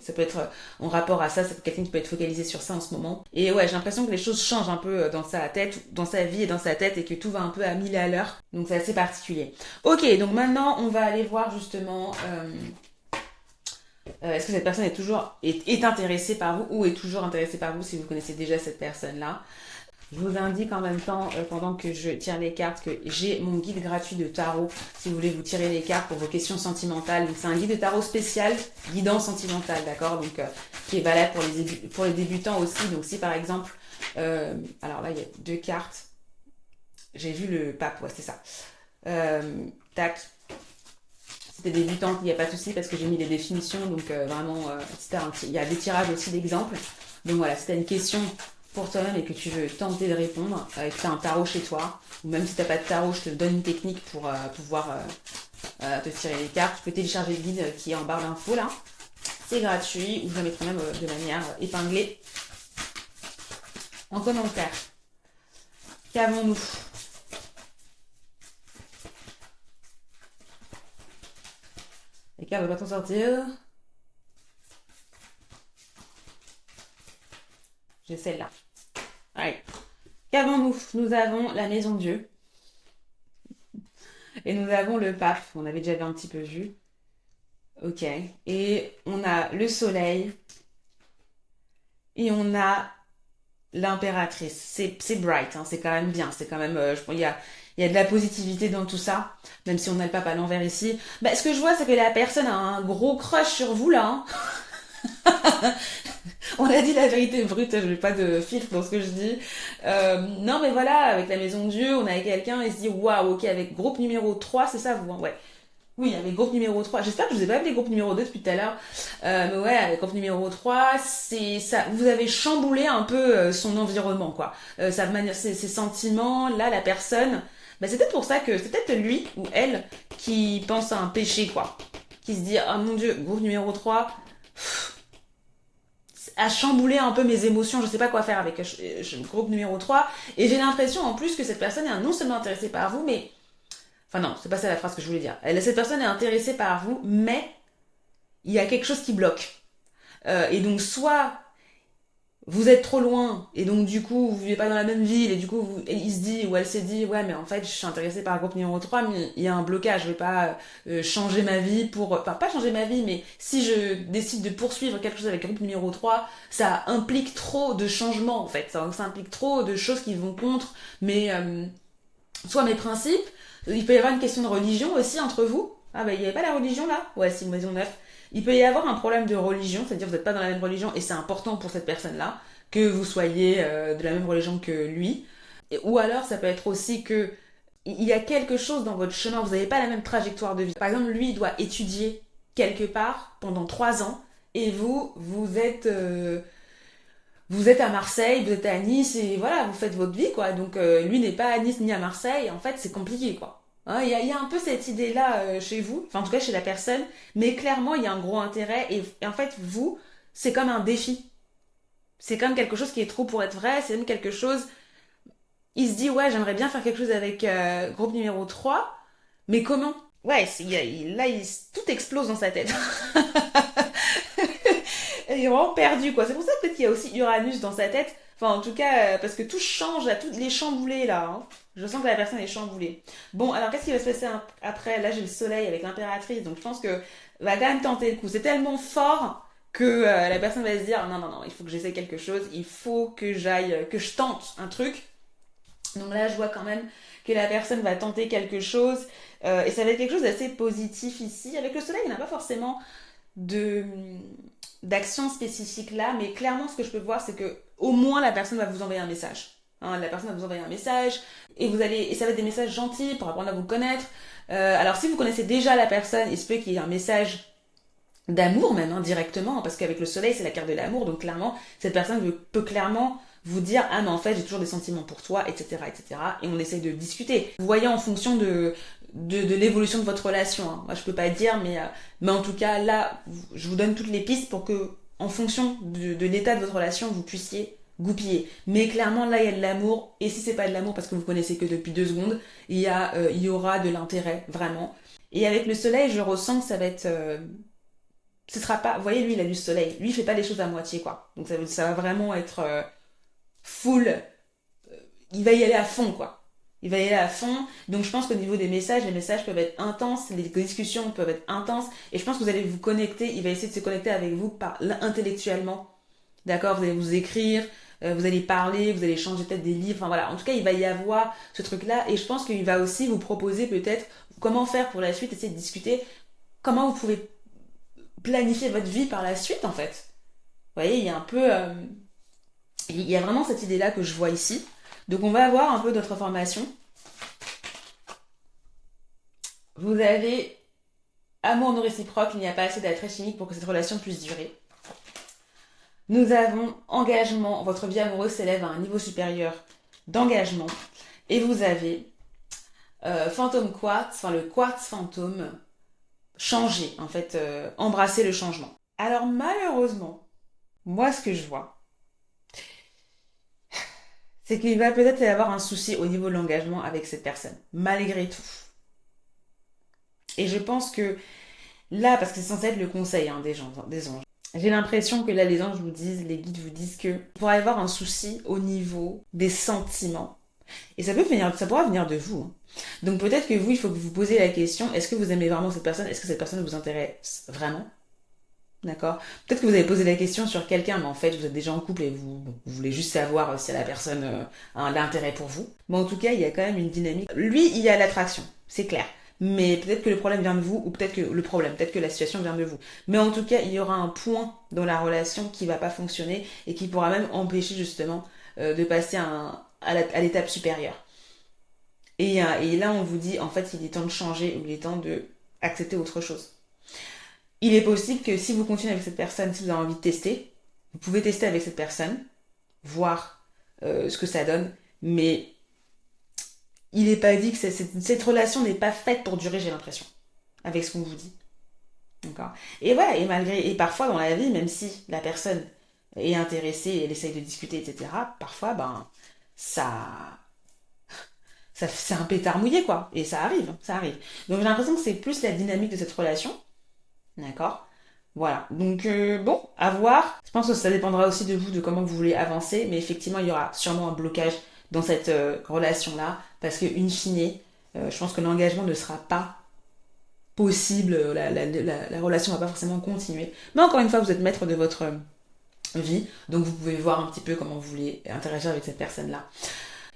Ça peut être en rapport à ça, c'est quelqu'un qui peut être focalisé sur ça en ce moment. Et ouais, j'ai l'impression que les choses changent un peu dans sa tête, dans sa vie et dans sa tête, et que tout va un peu à 1000 à l'heure. Donc c'est assez particulier. Ok, donc maintenant on va aller voir justement... est-ce que cette personne est intéressée par vous ou est toujours intéressée par vous si vous connaissez déjà cette personne-là? Je vous indique en même temps, pendant que je tire les cartes, que j'ai mon guide gratuit de tarot. Si vous voulez vous tirer les cartes pour vos questions sentimentales. Donc c'est un guide de tarot spécial, guidance sentimentale, d'accord? Donc qui est valable pour les débutants aussi. Donc si par exemple, alors là il y a deux cartes. J'ai vu le pape, ouais c'est ça. Tac. C'était débutant, il n'y a pas de souci parce que j'ai mis les définitions, donc vraiment, il y a des tirages aussi d'exemples. Donc voilà, si tu as une question pour toi-même et que tu veux tenter de répondre, et que tu as un tarot chez toi, ou même si tu n'as pas de tarot, je te donne une technique pour pouvoir te tirer les cartes. Tu peux télécharger le guide qui est en barre d'infos là. C'est gratuit, ou je le mettrai même de manière épinglée en commentaire. Qu'avons-nous ? Les cartes ne vont pas t'en sortir. J'ai celle-là. Allez. Qu'avons-nous ? Nous avons la maison Dieu. Et nous avons le pape. On avait déjà un petit peu vu. Ok. Et on a le soleil. Et on a l'impératrice. C'est bright. Hein. C'est quand même bien. C'est quand même... il y a de la positivité dans tout ça, même si on a le pape à l'envers ici. Bah, ce que je vois, c'est que la personne a un gros crush sur vous, là. Hein. On a dit la vérité brute, je n'ai pas de filtre dans ce que je dis. Non, mais voilà, avec la maison de Dieu, on a quelqu'un et se dit, waouh, ok, avec groupe numéro 3, c'est ça, vous, hein, ouais. Oui, avec groupe numéro 3. J'espère que je vous ai pas appelé groupe numéro 2 depuis tout à l'heure. Mais ouais, avec groupe numéro 3, c'est ça. Vous avez chamboulé un peu son environnement, quoi. Sa manière, ses sentiments. Là, la personne, bah, c'est peut-être pour ça que c'est peut-être lui ou elle qui pense à un péché, quoi. Qui se dit, ah mon Dieu, groupe numéro 3 a chamboulé un peu mes émotions. Je sais pas quoi faire avec groupe numéro 3. Et j'ai l'impression en plus que cette personne est non seulement intéressée par vous, mais enfin non, c'est pas ça la phrase que je voulais dire. Cette personne est intéressée par vous, mais il y a quelque chose qui bloque. Et donc soit vous êtes trop loin et donc du coup vous vivez pas dans la même ville et du coup et il se dit ou elle s'est dit ouais mais en fait je suis intéressée par le groupe numéro 3 mais il y a un blocage, je vais pas changer ma vie pour enfin pas changer ma vie mais si je décide de poursuivre quelque chose avec le groupe numéro 3 ça implique trop de changements en fait, ça implique trop de choses qui vont contre mes soit mes principes. Il peut y avoir une question de religion aussi entre vous. Ah bah il n'y avait pas la religion là. Ouais, c'est une maison neuve. Il peut y avoir un problème de religion, c'est-à-dire que vous n'êtes pas dans la même religion et c'est important pour cette personne-là que vous soyez de la même religion que lui. Ou alors ça peut être aussi que il y a quelque chose dans votre chemin, vous n'avez pas la même trajectoire de vie. Par exemple, lui il doit étudier quelque part pendant 3 ans et vous êtes à Marseille, vous êtes à Nice et voilà, vous faites votre vie quoi. Donc lui n'est pas à Nice ni à Marseille, en fait c'est compliqué quoi. Hein, il y a un peu cette idée-là chez vous, enfin en tout cas chez la personne, mais clairement il y a un gros intérêt et en fait vous, c'est comme un défi. C'est comme quelque chose qui est trop pour être vrai, c'est même quelque chose, il se dit ouais j'aimerais bien faire quelque chose avec groupe numéro 3, mais comment? Ouais, tout explose dans sa tête. Elle est vraiment perdue, quoi. C'est pour ça peut-être qu'il y a aussi Uranus dans sa tête. Enfin, en tout cas, parce que tout change, là, tout les chamboulés, là. Hein. Je sens que la personne est chamboulée. Bon, alors qu'est-ce qui va se passer après? Là, j'ai le soleil avec l'impératrice, donc je pense que va quand même tenter le coup. C'est tellement fort que la personne va se dire, non, non, non, il faut que j'essaie quelque chose, il faut que j'aille, que je tente un truc. Donc là, je vois quand même que la personne va tenter quelque chose, et ça va être quelque chose d'assez positif ici. Avec le soleil, il n'y en a pas forcément de d'action spécifique là, mais clairement ce que je peux voir c'est que au moins la personne va vous envoyer un message. Hein, la personne va vous envoyer un message et ça va être des messages gentils pour apprendre à vous connaître. Alors si vous connaissez déjà la personne, il se peut qu'il y ait un message d'amour même hein, directement parce qu'avec le soleil c'est la carte de l'amour donc clairement cette personne peut clairement vous dire ah mais en fait j'ai toujours des sentiments pour toi etc et on essaye de discuter vous voyez en fonction de l'évolution de votre relation hein. Moi je peux pas dire mais en tout cas là je vous donne toutes les pistes pour que en fonction de l'état de votre relation vous puissiez goupiller mais clairement là il y a de l'amour et si c'est pas de l'amour parce que vous connaissez que depuis 2 secondes il y aura de l'intérêt vraiment et avec le soleil je ressens que ça va être ce sera pas vous voyez lui il a du soleil lui il fait pas les choses à moitié quoi donc ça va vraiment être full il va y aller à fond quoi il va y aller à fond donc je pense qu'au niveau des messages les messages peuvent être intenses les discussions peuvent être intenses et je pense que vous allez vous connecter il va essayer de se connecter avec vous intellectuellement d'accord vous allez vous écrire vous allez parler vous allez échanger peut-être des livres enfin voilà en tout cas il va y avoir ce truc là et je pense qu'il va aussi vous proposer peut-être comment faire pour la suite essayer de discuter comment vous pouvez planifier votre vie par la suite en fait. Vous voyez, il y a un peu... il y a vraiment cette idée-là que je vois ici. Donc on va avoir un peu d'autres informations. Vous avez amour non réciproque, il n'y a pas assez d'attrait chimique pour que cette relation puisse durer. Nous avons engagement, votre vie amoureuse s'élève à un niveau supérieur d'engagement. Et vous avez fantôme quartz, enfin le quartz fantôme, changer, en fait, embrasser le changement. Alors malheureusement, moi ce que je vois, c'est qu'il va peut-être y avoir un souci au niveau de l'engagement avec cette personne, malgré tout. Et je pense que là, parce que c'est censé être le conseil hein, des anges, j'ai l'impression que là les anges vous disent, les guides vous disent que il pourrait y avoir un souci au niveau des sentiments. Et ça pourra venir de vous. Hein. Donc peut-être que vous, il faut que vous vous posiez la question, est-ce que vous aimez vraiment cette personne? Est-ce que cette personne vous intéresse vraiment? D'accord. Peut-être que vous avez posé la question sur quelqu'un, mais en fait, vous êtes déjà en couple et vous voulez juste savoir si la personne a l'intérêt pour vous. Mais en tout cas, il y a quand même une dynamique. Lui, il y a l'attraction, c'est clair. Mais peut-être que le problème vient de vous, ou peut-être que la situation vient de vous. Mais en tout cas, il y aura un point dans la relation qui va pas fonctionner et qui pourra même empêcher justement de passer à l'étape supérieure. Et là, on vous dit, en fait, il est temps de changer, ou il est temps de accepter autre chose. Il est possible que si vous continuez avec cette personne, si vous avez envie de tester, vous pouvez tester avec cette personne, voir ce que ça donne, mais il n'est pas dit que cette relation n'est pas faite pour durer, j'ai l'impression, avec ce qu'on vous dit. D'accord. Et voilà, et parfois dans la vie, même si la personne est intéressée, elle essaye de discuter, etc., parfois, ça, c'est un pétard mouillé, quoi. Et ça arrive, ça arrive. Donc j'ai l'impression que c'est plus la dynamique de cette relation. D'accord. Voilà. Donc bon, à voir. Je pense que ça dépendra aussi de vous, de comment vous voulez avancer. Mais effectivement, il y aura sûrement un blocage dans cette relation-là. Parce que, in fine, je pense que l'engagement ne sera pas possible. La relation va pas forcément continuer. Mais encore une fois, vous êtes maître de votre vie. Donc vous pouvez voir un petit peu comment vous voulez interagir avec cette personne-là.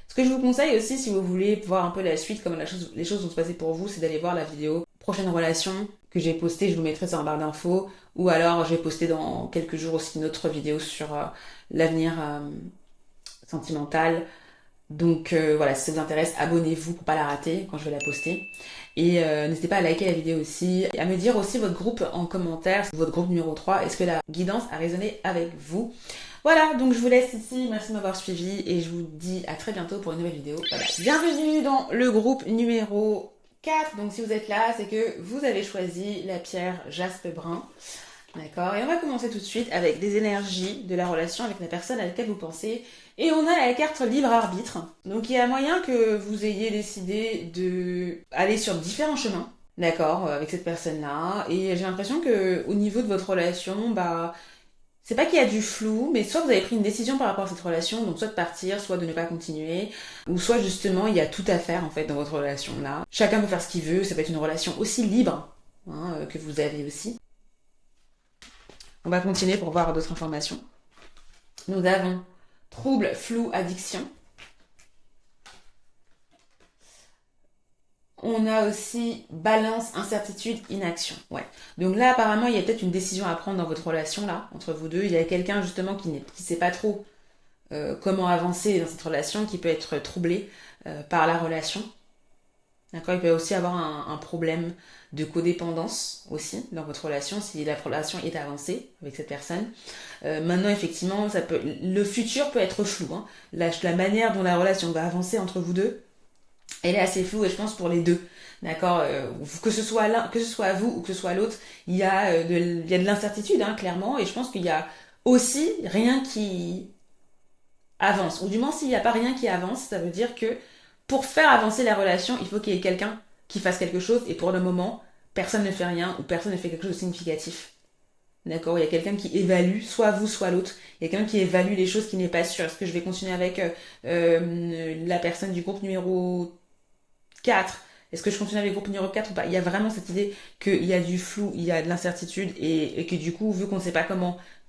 Ce que je vous conseille aussi, si vous voulez voir un peu la suite, comment les choses vont se passer pour vous, c'est d'aller voir la vidéo Prochaine relation que j'ai postée, je vous mettrai sur la barre d'infos, ou alors je vais poster dans quelques jours aussi une autre vidéo sur l'avenir sentimental. Donc voilà, si ça vous intéresse, abonnez-vous pour pas la rater quand je vais la poster. Et n'hésitez pas à liker la vidéo aussi, et à me dire aussi votre groupe en commentaire, votre groupe numéro 3, est-ce que la guidance a résonné avec vous? Voilà, donc je vous laisse ici, merci de m'avoir suivi et je vous dis à très bientôt pour une nouvelle vidéo. Voilà. Bienvenue dans le groupe numéro 4, donc si vous êtes là, c'est que vous avez choisi la pierre jaspe brun. D'accord, et on va commencer tout de suite avec des énergies de la relation avec la personne à laquelle vous pensez. Et on a la carte libre arbitre. Donc il y a moyen que vous ayez décidé de aller sur différents chemins, d'accord, avec cette personne-là. Et j'ai l'impression que au niveau de votre relation, c'est pas qu'il y a du flou, mais soit vous avez pris une décision par rapport à cette relation, donc soit de partir, soit de ne pas continuer, ou soit justement il y a tout à faire en fait dans votre relation là. Chacun peut faire ce qu'il veut, ça peut être une relation aussi libre que vous avez aussi. On va continuer pour voir d'autres informations. Nous avons trouble, flou, addiction. On a aussi balance, incertitude, inaction. Ouais. Donc là, apparemment, il y a peut-être une décision à prendre dans votre relation là, entre vous deux. Il y a quelqu'un justement qui sait pas trop comment avancer dans cette relation, qui peut être troublé par la relation. D'accord. Il peut aussi avoir un problème de codépendance aussi dans votre relation si la relation est avancée avec cette personne. Maintenant, effectivement, le futur peut être flou. La manière dont la relation va avancer entre vous deux, elle est assez floue et je pense pour les deux. D'accord, que ce soit l'un, que ce soit vous ou que ce soit l'autre, il y a de l'incertitude, clairement, et je pense qu'il y a aussi rien qui avance. Ou du moins, s'il n'y a pas rien qui avance, ça veut dire que pour faire avancer la relation, il faut qu'il y ait quelqu'un qui fasse quelque chose, et pour le moment, personne ne fait rien ou personne ne fait quelque chose de significatif. D'accord, il y a quelqu'un qui évalue, soit vous, soit l'autre. Il y a quelqu'un qui évalue les choses qui n'est pas sûr. Est-ce que je vais continuer avec la personne du groupe numéro 4? Est-ce que je continue avec le groupe numéro 4 ou pas? Il y a vraiment cette idée qu'il y a du flou, il y a de l'incertitude et que du coup, vu qu'on ne sait pas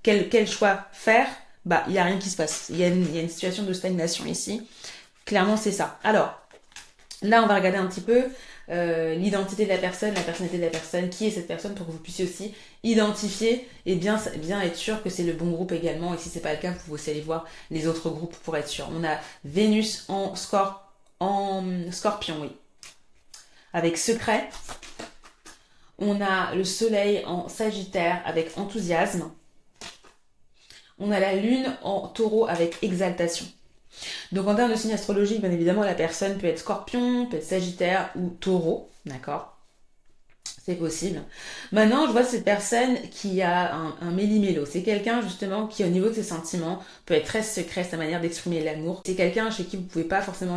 quel choix faire, il n'y a rien qui se passe. Il y a une situation de stagnation ici. Clairement, c'est ça. Alors, là, on va regarder un petit peu l'identité de la personnalité de la personne, qui est cette personne pour que vous puissiez aussi identifier et bien être sûr que c'est le bon groupe également. Et si c'est pas le cas, vous pouvez aussi aller voir les autres groupes pour être sûr. On a Vénus en Scorpion, oui. Avec secret. On a le soleil en Sagittaire avec enthousiasme. On a la lune en Taureau avec exaltation. Donc en termes de signe astrologique, bien évidemment, la personne peut être Scorpion, peut être Sagittaire ou Taureau, d'accord? C'est possible. Maintenant, je vois cette personne qui a un méli-mélo. C'est quelqu'un justement qui, au niveau de ses sentiments, peut être très secret, sa manière d'exprimer l'amour. C'est quelqu'un chez qui vous ne pouvez pas forcément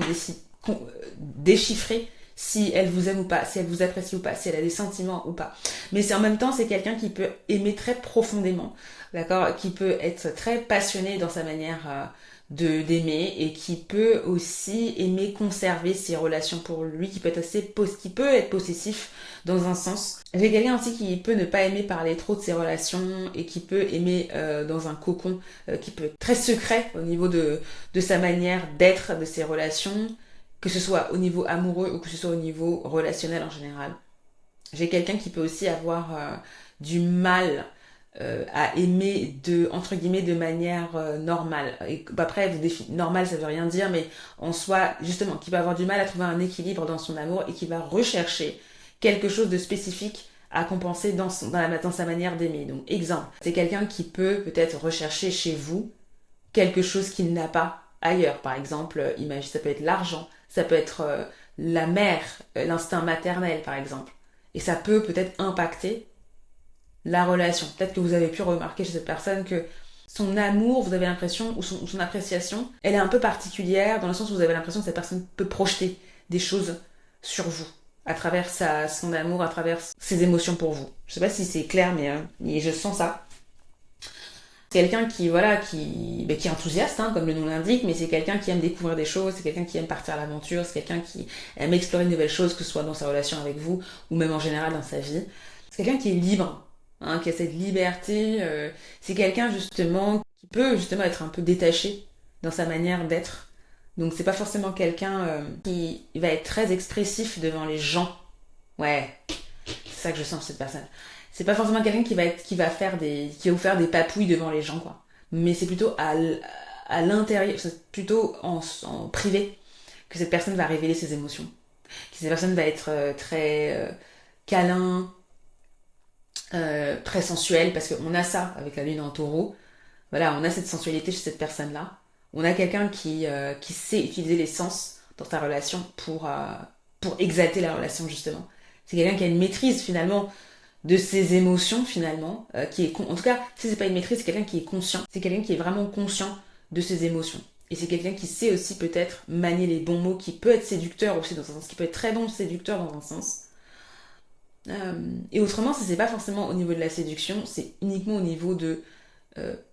déchiffrer si elle vous aime ou pas, si elle vous apprécie ou pas, si elle a des sentiments ou pas. Mais en même temps, c'est quelqu'un qui peut aimer très profondément, d'accord, qui peut être très passionné dans sa manière d'aimer et qui peut aussi aimer conserver ses relations pour lui, qui peut être possessif dans un sens. J'ai quelqu'un aussi qui peut ne pas aimer parler trop de ses relations et qui peut aimer dans un cocon, qui peut être très secret au niveau de sa manière d'être, de ses relations, que ce soit au niveau amoureux ou que ce soit au niveau relationnel en général. J'ai quelqu'un qui peut aussi avoir du mal à aimer entre guillemets de manière normale. Et après, normal ça veut rien dire, mais en soi, justement, qui va avoir du mal à trouver un équilibre dans son amour et qui va rechercher quelque chose de spécifique à compenser dans sa manière d'aimer. Donc, exemple, c'est quelqu'un qui peut peut-être rechercher chez vous quelque chose qu'il n'a pas ailleurs. Par exemple, imagine, ça peut être l'argent, ça peut être la mère, l'instinct maternel, par exemple. Et ça peut peut-être impacter la relation. Peut-être que vous avez pu remarquer chez cette personne que son amour, vous avez l'impression, ou son appréciation, elle est un peu particulière, dans le sens où vous avez l'impression que cette personne peut projeter des choses sur vous, à travers son amour, à travers ses émotions pour vous. Je sais pas si c'est clair, mais je sens ça. C'est quelqu'un qui, voilà, qui est enthousiaste, hein, comme le nom l'indique, mais c'est quelqu'un qui aime découvrir des choses, c'est quelqu'un qui aime partir à l'aventure, c'est quelqu'un qui aime explorer de nouvelles choses, que ce soit dans sa relation avec vous, ou même en général dans sa vie. C'est quelqu'un qui est libre, hein, qui a cette liberté. C'est quelqu'un justement qui peut justement être un peu détaché dans sa manière d'être. Donc c'est pas forcément quelqu'un qui va être très expressif devant les gens. Ouais, c'est ça que je sens chez cette personne. C'est pas forcément quelqu'un qui va vous faire des papouilles devant les gens, quoi. Mais c'est plutôt à l'intérieur, c'est plutôt en privé que cette personne va révéler ses émotions. Que cette personne va être très câlin, très sensuelle, parce qu'on a ça avec la lune en taureau. Voilà, on a cette sensualité chez cette personne-là. On a quelqu'un qui sait utiliser les sens dans sa relation pour exalter la relation, justement. C'est quelqu'un qui a une maîtrise, finalement, de ses émotions, finalement, en tout cas, si c'est pas une maîtrise, c'est quelqu'un qui est conscient. C'est quelqu'un qui est vraiment conscient de ses émotions. Et c'est quelqu'un qui sait aussi peut-être manier les bons mots, qui peut être séducteur aussi dans un sens, qui peut être très bon séducteur dans un sens. Et autrement, si c'est pas forcément au niveau de la séduction, c'est uniquement au niveau de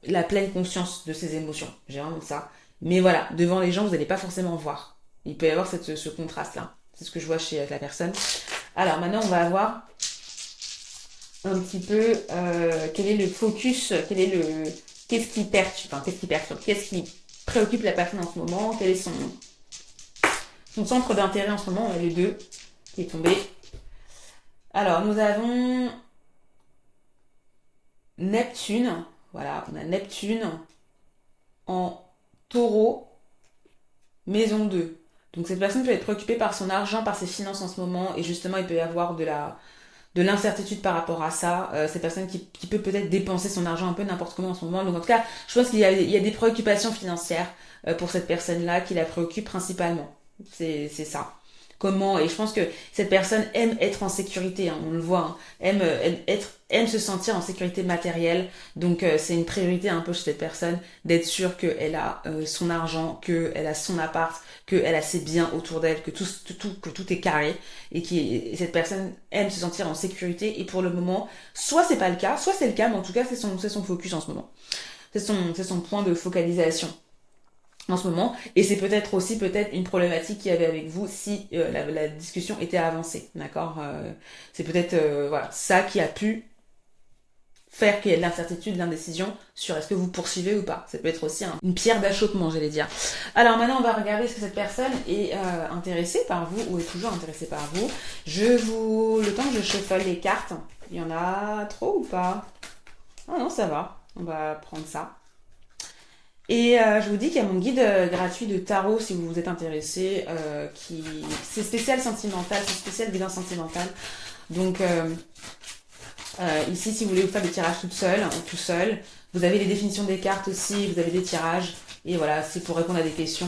la pleine conscience de ses émotions. J'ai vraiment ça. Mais voilà, devant les gens, vous n'allez pas forcément voir. Il peut y avoir ce contraste-là. C'est ce que je vois chez la personne. Alors maintenant, on va avoir un petit peu quel est le focus, qu'est-ce qui perturbe, qu'est-ce qui préoccupe la personne en ce moment, quel est son centre d'intérêt en ce moment. On a le 2 qui est tombé. Alors, nous avons Neptune. Voilà, on a Neptune en taureau, maison 2. Donc cette personne peut être préoccupée par son argent, par ses finances en ce moment, et justement il peut y avoir de l'incertitude par rapport à ça. Cette personne qui peut peut-être dépenser son argent un peu n'importe comment en ce moment. Donc en tout cas, je pense qu'il y a des préoccupations financières pour cette personne-là qui la préoccupe principalement. C'est ça. Comment, et je pense que cette personne aime être en sécurité, hein, on le voit, hein, aime se sentir en sécurité matérielle, donc c'est une priorité un peu chez cette personne d'être sûre qu'elle a son argent, qu'elle a son appart, qu'elle a ses biens autour d'elle, que tout est carré, et cette personne aime se sentir en sécurité, et pour le moment, soit c'est pas le cas, soit c'est le cas, mais en tout cas c'est son focus en ce moment. C'est son point de focalisation en ce moment, et c'est peut-être aussi une problématique qu'il y avait avec vous si la discussion était avancée, d'accord. C'est peut-être voilà, ça qui a pu faire qu'il y ait de l'incertitude, de l'indécision sur est-ce que vous poursuivez ou pas. Ça peut être aussi une pierre d'achoppement, j'allais dire. Alors maintenant, on va regarder est-ce que cette personne est intéressée par vous ou est toujours intéressée par vous. Le temps que je shuffle les cartes, il y en a trop ou pas? Ah non, ça va. On va prendre ça. Et je vous dis qu'il y a mon guide gratuit de tarot si vous vous êtes intéressé, c'est spécial sentimental, c'est spécial bilan sentimental. Donc ici, si vous voulez vous faire des tirages tout seul, vous avez les définitions des cartes aussi, vous avez des tirages. Et voilà, c'est pour répondre à des questions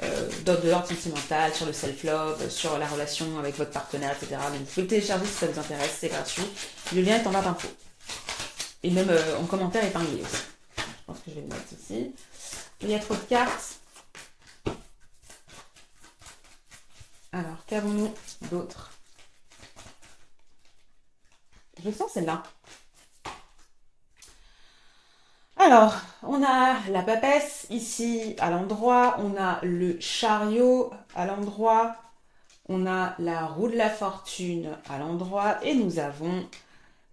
de l'ordre sentimental, sur le self-love, sur la relation avec votre partenaire, etc. Donc vous pouvez le télécharger si ça vous intéresse, c'est gratuit. Le lien est en barre d'infos. Et même en commentaire épinglé aussi. Je pense que je vais le mettre ici. Il y a trop de cartes. Alors, qu'avons-nous d'autre? Je sens celle-là. Alors, on a la papesse ici à l'endroit, on a le chariot à l'endroit, on a la roue de la fortune à l'endroit et nous avons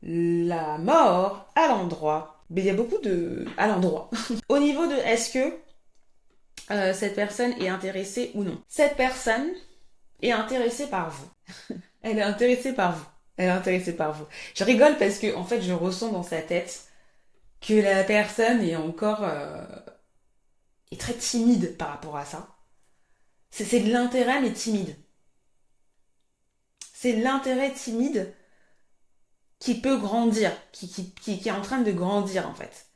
la mort à l'endroit. Mais il y a beaucoup de à l'endroit. Au niveau de est-ce que cette personne est intéressée ou non. Cette personne est intéressée par vous. Elle est intéressée par vous. Elle est intéressée par vous. Je rigole parce que en fait je ressens dans sa tête que la personne est encore est très timide par rapport à ça. C'est de l'intérêt mais timide. c'est l'intérêt timide qui peut grandir, qui est en train de grandir en fait,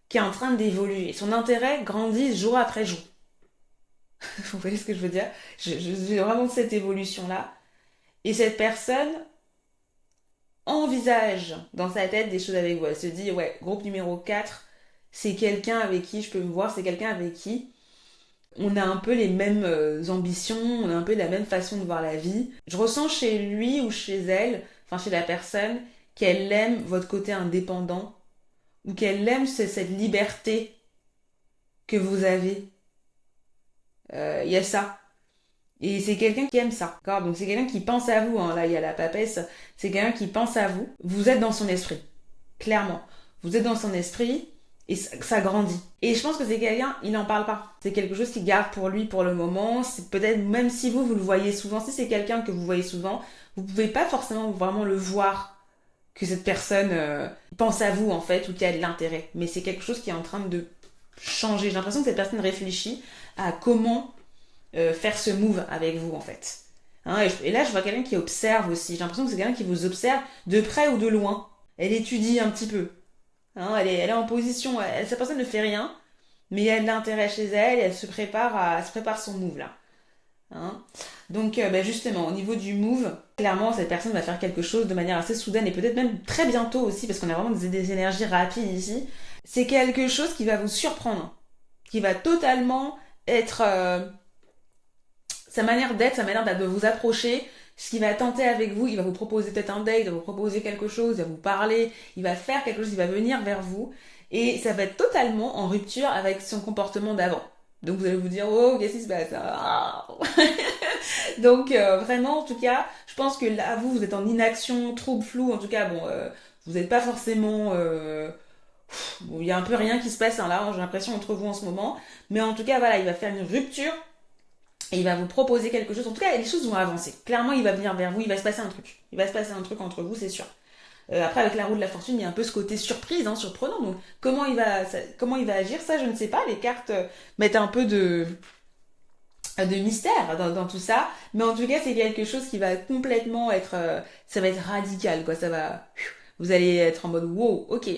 qui est en train d'évoluer. Son intérêt grandit jour après jour. Vous voyez ce que je veux dire? J'ai vraiment cette évolution-là. Et cette personne envisage dans sa tête des choses avec vous. Elle se dit, ouais, groupe numéro 4, c'est quelqu'un avec qui je peux me voir, c'est quelqu'un avec qui on a un peu les mêmes ambitions, on a un peu la même façon de voir la vie. Je ressens chez lui ou chez elle, enfin chez la personne, qu'elle aime votre côté indépendant ou qu'elle aime cette liberté que vous avez. Il y a ça. Et c'est quelqu'un qui aime ça. D'accord? Donc c'est quelqu'un qui pense à vous. Hein. Là, il y a la papesse. C'est quelqu'un qui pense à vous. Vous êtes dans son esprit. Clairement. Vous êtes dans son esprit et ça grandit. Et je pense que c'est quelqu'un, il n'en parle pas. C'est quelque chose qu'il garde pour lui pour le moment. C'est peut-être, même si vous le voyez souvent, si c'est quelqu'un que vous voyez souvent, vous pouvez pas forcément vraiment le voir que cette personne pense à vous en fait ou qu'il y a de l'intérêt. Mais c'est quelque chose qui est en train de changer. J'ai l'impression que cette personne réfléchit à comment faire ce move avec vous en fait. Hein, et là je vois quelqu'un qui observe aussi. J'ai l'impression que c'est quelqu'un qui vous observe de près ou de loin. Elle étudie un petit peu. Hein, elle est en position. Cette personne ne fait rien, mais il y a de l'intérêt chez elle et elle se prépare son move là. Hein. Donc justement au niveau du move, clairement cette personne va faire quelque chose de manière assez soudaine et peut-être même très bientôt aussi parce qu'on a vraiment des énergies rapides ici. C'est quelque chose qui va vous surprendre, qui va totalement être sa manière d'être, sa manière de vous approcher, ce qu'il va tenter avec vous, il va vous proposer peut-être un date, il va vous proposer quelque chose, il va vous parler, il va faire quelque chose, il va venir vers vous et ça va être totalement en rupture avec son comportement d'avant. Donc vous allez vous dire, oh, qu'est-ce qui se passe? Donc vraiment, en tout cas, je pense que là, vous êtes en inaction, trouble, flou, en tout cas, bon, vous n'êtes pas forcément... bon, il y a un peu rien qui se passe hein, là, j'ai l'impression entre vous en ce moment, mais en tout cas, voilà, il va faire une rupture et il va vous proposer quelque chose. En tout cas, les choses vont avancer. Clairement, il va venir vers vous, il va se passer un truc. Il va se passer un truc entre vous, c'est sûr. Après, avec la roue de la fortune, il y a un peu ce côté surprise, hein, surprenant. Donc, comment il va agir, ça, je ne sais pas. Les cartes mettent un peu de mystère dans tout ça. Mais en tout cas, c'est quelque chose qui va complètement être... ça va être radical, quoi. Ça va... Vous allez être en mode, wow, ok.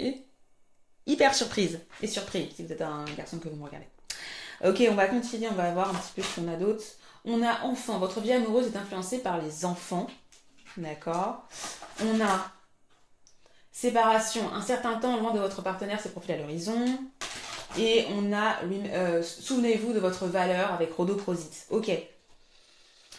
Hyper surprise. Et surpris, si vous êtes un garçon que vous me regardez. Ok, on va continuer, on va voir un petit peu ce qu'on a d'autre. On a enfants. Votre vie amoureuse est influencée par les enfants. D'accord. On a séparation. Un certain temps loin de votre partenaire se profile à l'horizon. Et on a souvenez-vous de votre valeur avec Rhodoprosite. Ok.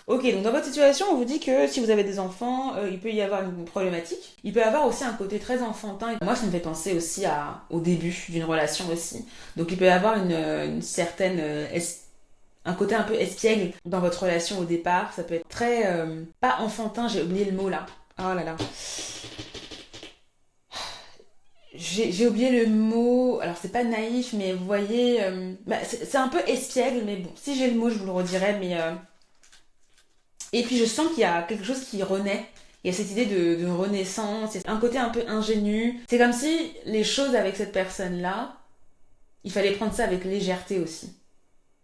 Ok, donc dans votre situation, on vous dit que si vous avez des enfants, il peut y avoir une problématique. Il peut y avoir aussi un côté très enfantin. Moi, ça me fait penser aussi au début d'une relation aussi. Donc il peut y avoir une certaine... un côté un peu espiègle dans votre relation au départ. Ça peut être très... pas enfantin, j'ai oublié le mot là. Oh là là. J'ai oublié le mot, alors c'est pas naïf, mais vous voyez, c'est un peu espiègle, mais bon, si j'ai le mot, je vous le redirai, mais... Et puis je sens qu'il y a quelque chose qui renaît, il y a cette idée de renaissance, il y a un côté un peu ingénu. C'est comme si les choses avec cette personne-là, il fallait prendre ça avec légèreté aussi,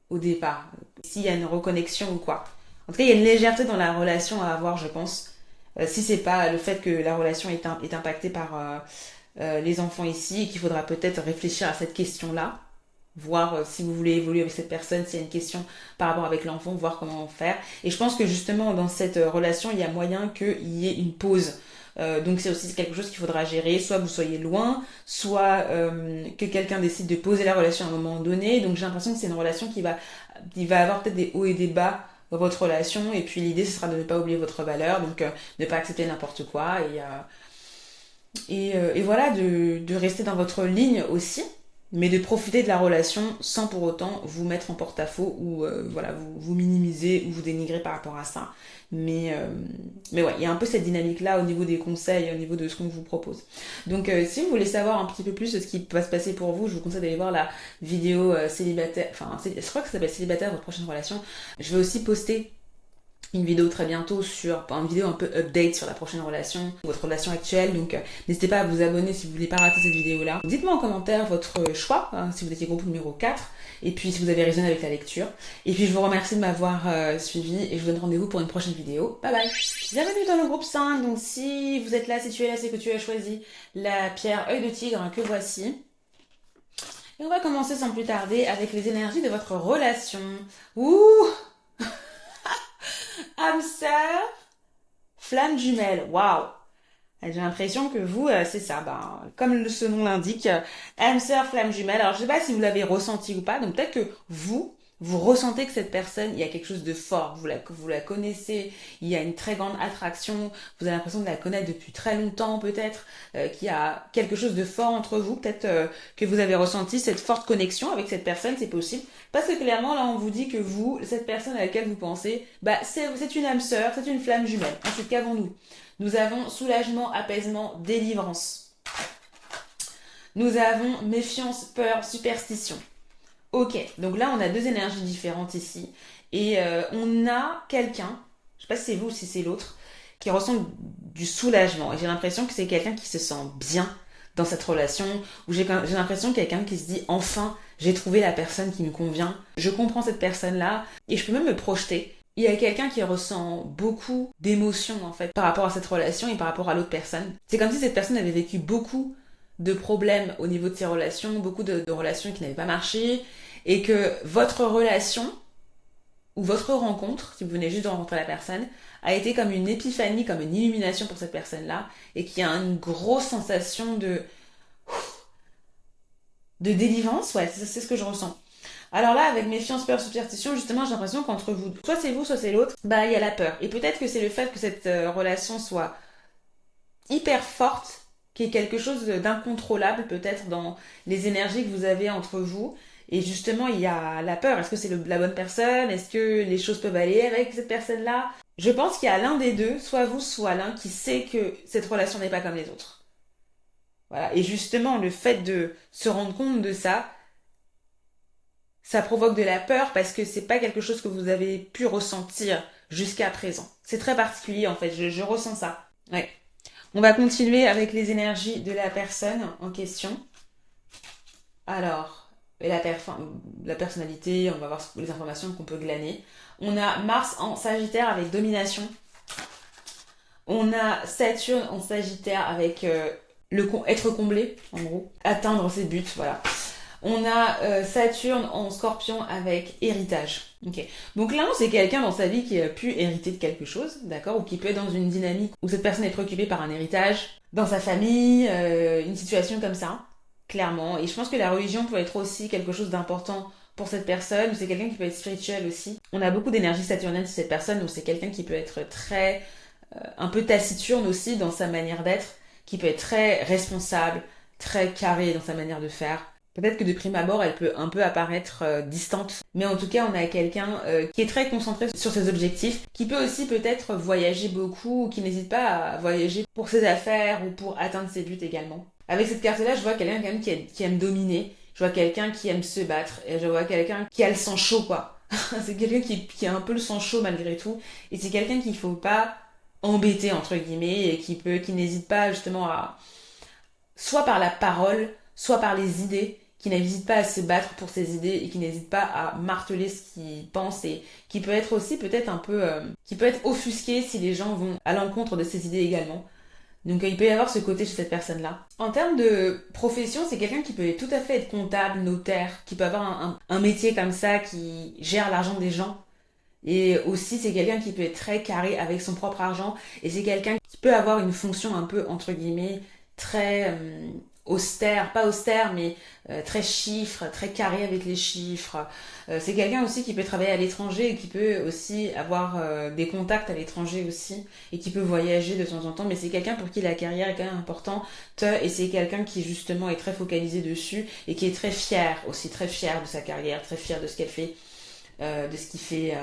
au départ, s'il y a une reconnexion ou quoi. En tout cas, il y a une légèreté dans la relation à avoir, je pense, si c'est pas le fait que la relation est impactée par... les enfants ici et qu'il faudra peut-être réfléchir à cette question-là, voir si vous voulez évoluer avec cette personne, s'il y a une question par rapport avec l'enfant, voir comment faire. Et je pense que justement dans cette relation, il y a moyen qu'il y ait une pause. Donc c'est aussi quelque chose qu'il faudra gérer, soit vous soyez loin, soit que quelqu'un décide de poser la relation à un moment donné. Donc j'ai l'impression que c'est une relation qui va avoir peut-être des hauts et des bas dans votre relation. Et puis l'idée, ce sera de ne pas oublier votre valeur, donc ne pas accepter n'importe quoi et voilà, de rester dans votre ligne aussi, mais de profiter de la relation sans pour autant vous mettre en porte-à-faux ou voilà, vous minimiser ou vous dénigrer par rapport à ça. Mais ouais, il y a un peu cette dynamique-là au niveau des conseils, au niveau de ce qu'on vous propose. Donc si vous voulez savoir un petit peu plus de ce qui va se passer pour vous, je vous conseille d'aller voir la vidéo célibataire, enfin je crois que ça s'appelle célibataire, votre prochaine relation. Je vais aussi poster une vidéo très bientôt une vidéo un peu update sur la prochaine relation, votre relation actuelle. Donc n'hésitez pas à vous abonner si vous voulez pas rater cette vidéo là. Dites-moi en commentaire votre choix, hein, si vous étiez groupe numéro 4, et puis si vous avez raisonné avec la lecture. Et puis je vous remercie de m'avoir suivi et je vous donne rendez-vous pour une prochaine vidéo. Bye bye. Bienvenue dans le groupe 5. Donc si vous êtes là, si tu es là, c'est que tu as choisi la pierre œil de tigre que voici. Et on va commencer sans plus tarder avec les énergies de votre relation. Ouh Hamster, flamme jumelle, waouh! J'ai l'impression que vous, c'est ça, comme ce nom l'indique, hamster, flamme jumelle. Alors je sais pas si vous l'avez ressenti ou pas, donc peut-être que vous ressentez que cette personne, il y a quelque chose de fort, vous la connaissez, il y a une très grande attraction, vous avez l'impression de la connaître depuis très longtemps peut-être, qu'il y a quelque chose de fort entre vous, peut-être que vous avez ressenti cette forte connexion avec cette personne, c'est possible, parce que clairement là on vous dit que vous, cette personne à laquelle vous pensez, c'est une âme sœur, c'est une flamme jumelle. Ensuite, qu'avons-nous? Nous avons soulagement, apaisement, délivrance. Nous avons méfiance, peur, superstition. Ok, donc là on a deux énergies différentes ici. Et on a quelqu'un, je sais pas si c'est vous ou si c'est l'autre, qui ressent du soulagement. Et j'ai l'impression que c'est quelqu'un qui se sent bien dans cette relation, où j'ai l'impression quelqu'un qui se dit enfin j'ai trouvé la personne qui me convient, je comprends cette personne-là, et je peux même me projeter. Il y a quelqu'un qui ressent beaucoup d'émotions en fait par rapport à cette relation et par rapport à l'autre personne. C'est comme si cette personne avait vécu beaucoup de problèmes au niveau de ses relations, beaucoup de relations qui n'avaient pas marché, et que votre relation ou votre rencontre, si vous venez juste de rencontrer la personne, a été comme une épiphanie, comme une illumination pour cette personne-là, et qu'il y a une grosse sensation de délivrance, ouais, c'est ce que je ressens. Alors là, avec méfiance, peur, superstition, justement, j'ai l'impression qu'entre vous, soit c'est l'autre, il y a la peur. Et peut-être que c'est le fait que cette relation soit hyper forte, qu'il y ait quelque chose d'incontrôlable peut-être dans les énergies que vous avez entre vous. Et justement, il y a la peur. Est-ce que c'est la bonne personne? Est-ce que les choses peuvent aller avec cette personne-là? Je pense qu'il y a l'un des deux, soit vous, soit l'un, qui sait que cette relation n'est pas comme les autres. Voilà. Et justement, le fait de se rendre compte de ça provoque de la peur parce que c'est pas quelque chose que vous avez pu ressentir jusqu'à présent. C'est très particulier en fait, je ressens ça. Ouais. On va continuer avec les énergies de la personne en question. Alors, la personnalité, on va voir les informations qu'on peut glaner. On a Mars en Sagittaire avec domination. On a Saturne en Sagittaire avec être comblé, en gros. Atteindre ses buts, voilà. On a Saturne en Scorpion avec héritage. Ok. Donc là, c'est quelqu'un dans sa vie qui a pu hériter de quelque chose, d'accord, ou qui peut être dans une dynamique où cette personne est préoccupée par un héritage dans sa famille, une situation comme ça, clairement. Et je pense que la religion peut être aussi quelque chose d'important pour cette personne. C'est quelqu'un qui peut être spirituel aussi. On a beaucoup d'énergie saturnienne chez cette personne, donc c'est quelqu'un qui peut être très un peu taciturne aussi dans sa manière d'être, qui peut être très responsable, très carré dans sa manière de faire. Peut-être que de prime abord, elle peut un peu apparaître distante. Mais en tout cas, on a quelqu'un qui est très concentré sur ses objectifs, qui peut aussi peut-être voyager beaucoup, ou qui n'hésite pas à voyager pour ses affaires ou pour atteindre ses buts également. Avec cette carte-là, je vois quelqu'un quand même qui aime dominer. Je vois quelqu'un qui aime se battre. Et je vois quelqu'un qui a le sang chaud, quoi. C'est quelqu'un qui a un peu le sang chaud malgré tout. Et c'est quelqu'un qu'il faut pas embêter, entre guillemets, et qui n'hésite pas justement à... soit par la parole, soit par les idées, qui n'hésite pas à se battre pour ses idées et qui n'hésite pas à marteler ce qu'il pense et qui peut être aussi peut-être un peu... qui peut être offusqué si les gens vont à l'encontre de ses idées également. Donc il peut y avoir ce côté chez cette personne-là. En termes de profession, c'est quelqu'un qui peut tout à fait être comptable, notaire, qui peut avoir un métier comme ça, qui gère l'argent des gens. Et aussi, c'est quelqu'un qui peut être très carré avec son propre argent. Et c'est quelqu'un qui peut avoir une fonction un peu, entre guillemets, très austère, pas austère, mais très chiffre, très carré avec les chiffres. C'est quelqu'un aussi qui peut travailler à l'étranger et qui peut aussi avoir des contacts à l'étranger aussi et qui peut voyager de temps en temps. Mais c'est quelqu'un pour qui la carrière est quand même importante et c'est quelqu'un qui justement est très focalisé dessus et qui est très fier aussi, très fier de sa carrière, très fier de ce qu'elle fait, de ce qu'il fait.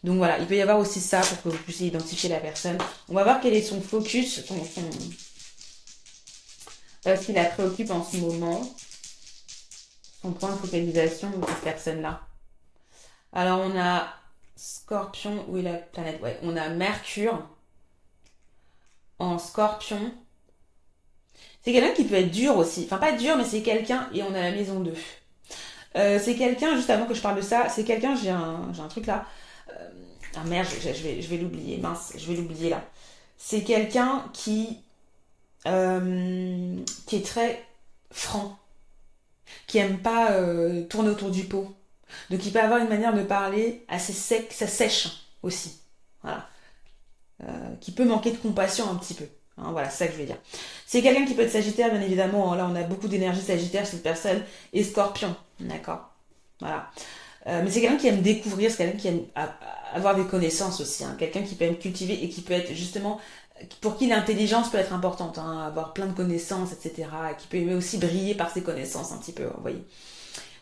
Donc voilà, il peut y avoir aussi ça pour que vous puissiez identifier la personne. On va voir quel est son focus, ce qui la préoccupe en ce moment, son point de focalisation de cette personne-là. Alors on a Scorpion, où est la planète? Ouais, on a Mercure en Scorpion. C'est quelqu'un qui peut être dur aussi. Enfin, pas dur, mais c'est quelqu'un, et on a la maison 2. C'est quelqu'un, juste avant que je parle de ça, c'est quelqu'un, j'ai un truc là. Ah merde, je vais l'oublier, mince, je vais l'oublier là. C'est quelqu'un qui est très franc, qui aime pas tourner autour du pot. Donc il peut avoir une manière de parler assez sec, ça sèche aussi. Voilà. Qui peut manquer de compassion un petit peu. Hein, voilà, c'est ça que je veux dire. C'est quelqu'un qui peut être Sagittaire, bien évidemment. Là, on a beaucoup d'énergie Sagittaire, cette personne, et Scorpion. D'accord. Voilà. Mais c'est quelqu'un qui aime découvrir, c'est quelqu'un qui aime avoir des connaissances aussi. Hein. Quelqu'un qui peut être cultivé et qui peut être justement, pour qui l'intelligence peut être importante. Hein, avoir plein de connaissances, etc. Qui peut aimer aussi briller par ses connaissances un petit peu, vous voyez.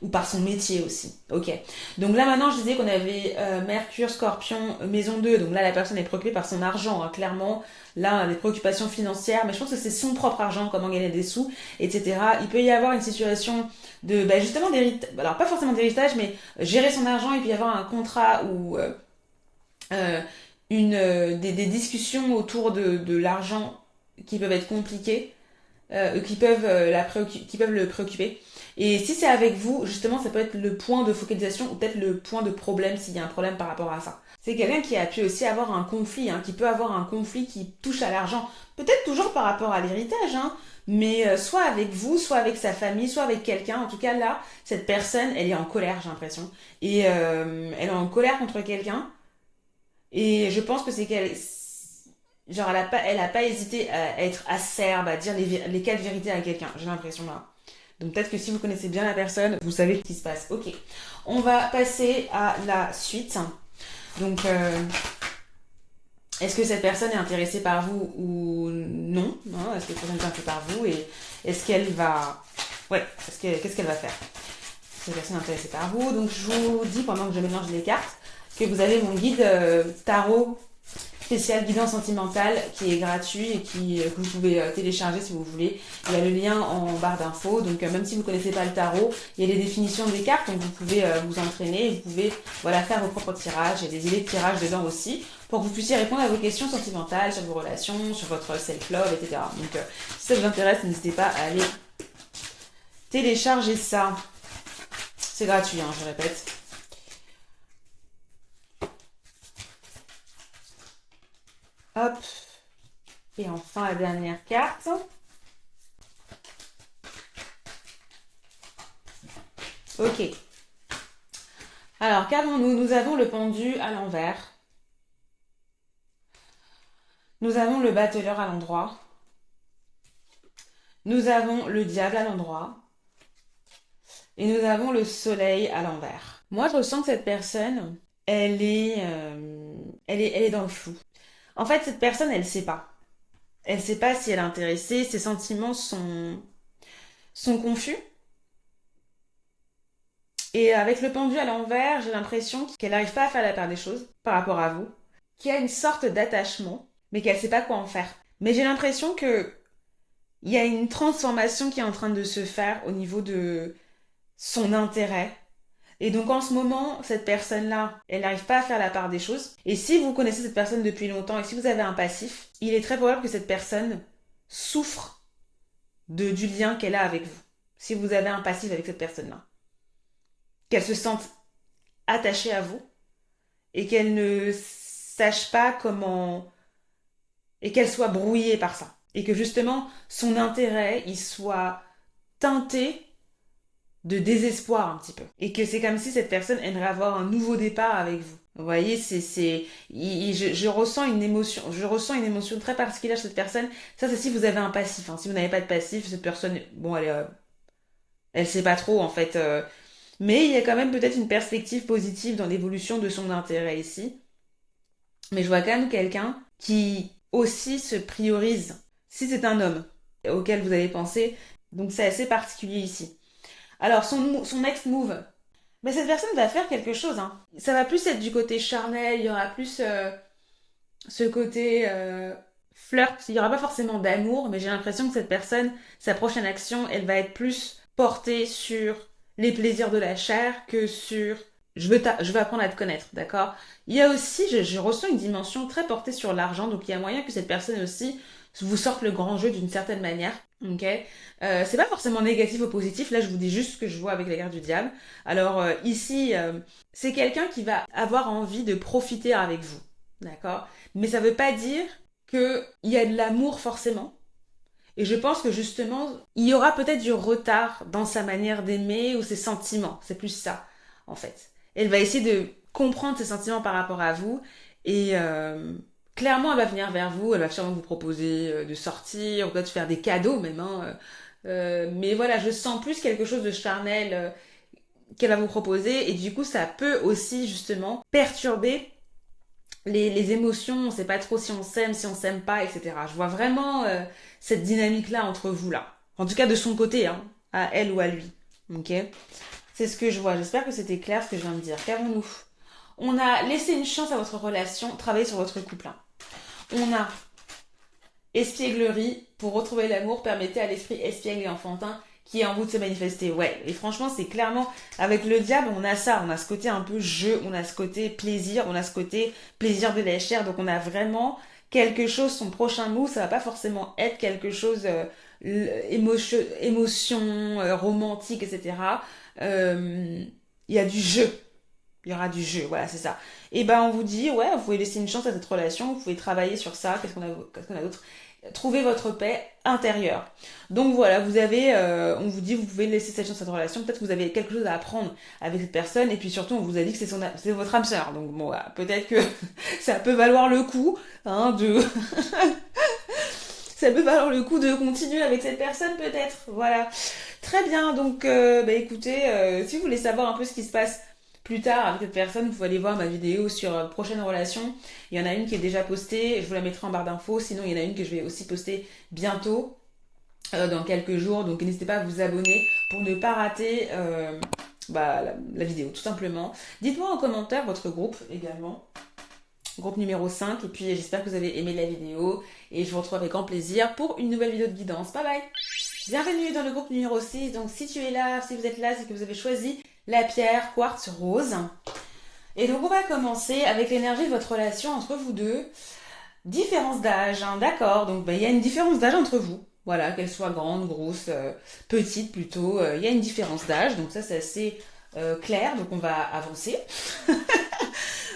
Ou par son métier aussi. Ok. Donc là maintenant je disais qu'on avait Mercure, Scorpion, Maison 2. Donc là la personne est préoccupée par son argent, hein, clairement. Là on a des préoccupations financières, mais je pense que c'est son propre argent, comment gagner des sous, etc. Il peut y avoir une situation de justement d'héritage, alors pas forcément d'héritage, mais gérer son argent, il peut y avoir un contrat ou euh, des discussions autour de l'argent qui peuvent être compliquées, qui peuvent le préoccuper. Et si c'est avec vous, justement, ça peut être le point de focalisation ou peut-être le point de problème s'il y a un problème par rapport à ça. C'est quelqu'un qui a pu aussi avoir un conflit, hein, qui peut avoir un conflit qui touche à l'argent. Peut-être toujours par rapport à l'héritage, hein, mais soit avec vous, soit avec sa famille, soit avec quelqu'un. En tout cas, là, cette personne, elle est en colère, j'ai l'impression. Et elle est en colère contre quelqu'un. Et je pense que c'est qu'elle... Genre, elle a pas hésité à être acerbe, à dire les quatre vérités à quelqu'un. J'ai l'impression là. Donc peut-être que si vous connaissez bien la personne, vous savez ce qui se passe. Ok. On va passer à la suite. Donc, est-ce que cette personne est intéressée par vous ou non, hein? Est-ce que cette personne est intéressée par vous et est-ce qu'elle va... Ouais, qu'est-ce qu'elle va faire? Cette personne est intéressée par vous. Donc je vous dis pendant que je mélange les cartes que vous avez mon guide tarot spécial guidance sentimentale qui est gratuit et que vous pouvez télécharger si vous voulez. Il y a le lien en barre d'infos. Donc même si vous ne connaissez pas le tarot, il y a les définitions des cartes, donc vous pouvez vous entraîner, vous pouvez faire vos propres tirages. Il y a des idées de tirage dedans aussi pour que vous puissiez répondre à vos questions sentimentales sur vos relations, sur votre self-love, etc. Donc si ça vous intéresse, n'hésitez pas à aller télécharger ça. C'est gratuit, hein, je répète. Hop. Et enfin la dernière carte. Ok. Alors, qu'avons-nous? Nous avons le pendu à l'envers. Nous avons le battleur à l'endroit. Nous avons le diable à l'endroit. Et nous avons le soleil à l'envers. Moi, je ressens que cette personne, elle est dans le flou. En fait, cette personne, elle sait pas. Elle sait pas si elle est intéressée. Ses sentiments sont confus. Et avec le pendu à l'envers, j'ai l'impression qu'elle n'arrive pas à faire la part des choses par rapport à vous, qu'il y a une sorte d'attachement, mais qu'elle ne sait pas quoi en faire. Mais j'ai l'impression que il y a une transformation qui est en train de se faire au niveau de son intérêt. Et donc en ce moment, cette personne-là, elle n'arrive pas à faire la part des choses. Et si vous connaissez cette personne depuis longtemps et si vous avez un passif, il est très probable que cette personne souffre du lien qu'elle a avec vous. Si vous avez un passif avec cette personne-là. Qu'elle se sente attachée à vous et qu'elle ne sache pas comment... et qu'elle soit brouillée par ça. Et que justement, son intérêt, il soit teinté de désespoir un petit peu. Et que c'est comme si cette personne aimerait avoir un nouveau départ avec vous. Vous voyez, je ressens une émotion très particulière chez cette personne. Ça, c'est si vous avez un passif. Hein. Si vous n'avez pas de passif, cette personne, bon, elle sait pas trop, en fait. Mais il y a quand même peut-être une perspective positive dans l'évolution de son intérêt ici. Mais je vois quand même quelqu'un qui aussi se priorise. Si c'est un homme auquel vous avez pensé, donc c'est assez particulier ici. Alors, son next move. Mais cette personne va faire quelque chose. Hein. Ça va plus être du côté charnel, il y aura plus ce côté flirt. Il n'y aura pas forcément d'amour, mais j'ai l'impression que cette personne, sa prochaine action, elle va être plus portée sur les plaisirs de la chair que sur je veux apprendre à te connaître, d'accord? Il y a aussi, je ressens une dimension très portée sur l'argent, donc il y a moyen que cette personne aussi vous sorte le grand jeu d'une certaine manière, ok? C'est pas forcément négatif ou positif, là je vous dis juste ce que je vois avec la carte du diable. Alors ici, c'est quelqu'un qui va avoir envie de profiter avec vous, d'accord? Mais ça veut pas dire qu'il y a de l'amour forcément. Et je pense que justement, il y aura peut-être du retard dans sa manière d'aimer ou ses sentiments. C'est plus ça, en fait. Elle va essayer de comprendre ses sentiments par rapport à vous et clairement, elle va venir vers vous. Elle va sûrement vous proposer de sortir, ou peut-être faire des cadeaux même. Hein. Mais voilà, je sens plus quelque chose de charnel qu'elle va vous proposer et du coup, ça peut aussi justement perturber les émotions, on sait pas trop si on s'aime pas, etc. Je vois vraiment cette dynamique-là entre vous là. En tout cas de son côté, hein, à elle ou à lui. Ok. C'est ce que je vois. J'espère que c'était clair ce que je viens de dire. Qu'avons-nous? On a laissé une chance à votre relation, travailler sur votre couple. Hein. On a espièglerie pour retrouver l'amour, permettez à l'esprit espiègle et enfantin qui est en vous de se manifester. Ouais, et franchement, c'est clairement, avec le diable, on a ça, on a ce côté un peu jeu, on a ce côté plaisir, on a ce côté plaisir de la chair, donc on a vraiment quelque chose, son prochain move, ça va pas forcément être quelque chose, émotion romantique, etc. Il y a du jeu. Il y aura du jeu, voilà, c'est ça. Et ben, on vous dit, ouais, vous pouvez laisser une chance à cette relation, vous pouvez travailler sur ça, qu'est-ce qu'on a d'autre? Trouver votre paix intérieure. Donc voilà, vous avez, on vous dit, vous pouvez laisser cette chance à cette relation. Peut-être que vous avez quelque chose à apprendre avec cette personne. Et puis surtout, on vous a dit que c'est votre âme sœur. Donc bon, voilà, peut-être que ça peut valoir le coup, hein, de, ça peut valoir le coup de continuer avec cette personne, peut-être. Voilà. Très bien. Donc, bah écoutez, si vous voulez savoir un peu ce qui se passe plus tard avec cette personne, vous pouvez aller voir ma vidéo sur prochaine relation. Il y en a une qui est déjà postée, je vous la mettrai en barre d'infos. Sinon, il y en a une que je vais aussi poster bientôt, dans quelques jours. Donc, n'hésitez pas à vous abonner pour ne pas rater la vidéo, tout simplement. Dites-moi en commentaire votre groupe également. Groupe numéro 5. Et puis, j'espère que vous avez aimé la vidéo. Et je vous retrouve avec grand plaisir pour une nouvelle vidéo de guidance. Bye bye! Bienvenue dans le groupe numéro 6. Donc si tu es là, si vous êtes là, c'est que vous avez choisi la pierre quartz rose. Et donc on va commencer avec l'énergie de votre relation entre vous deux. Différence d'âge, hein, d'accord. Donc il y a une différence d'âge entre vous. Voilà, qu'elle soit grande, grosse, petite plutôt. Il y a une différence d'âge. Donc ça c'est assez clair. Donc on va avancer.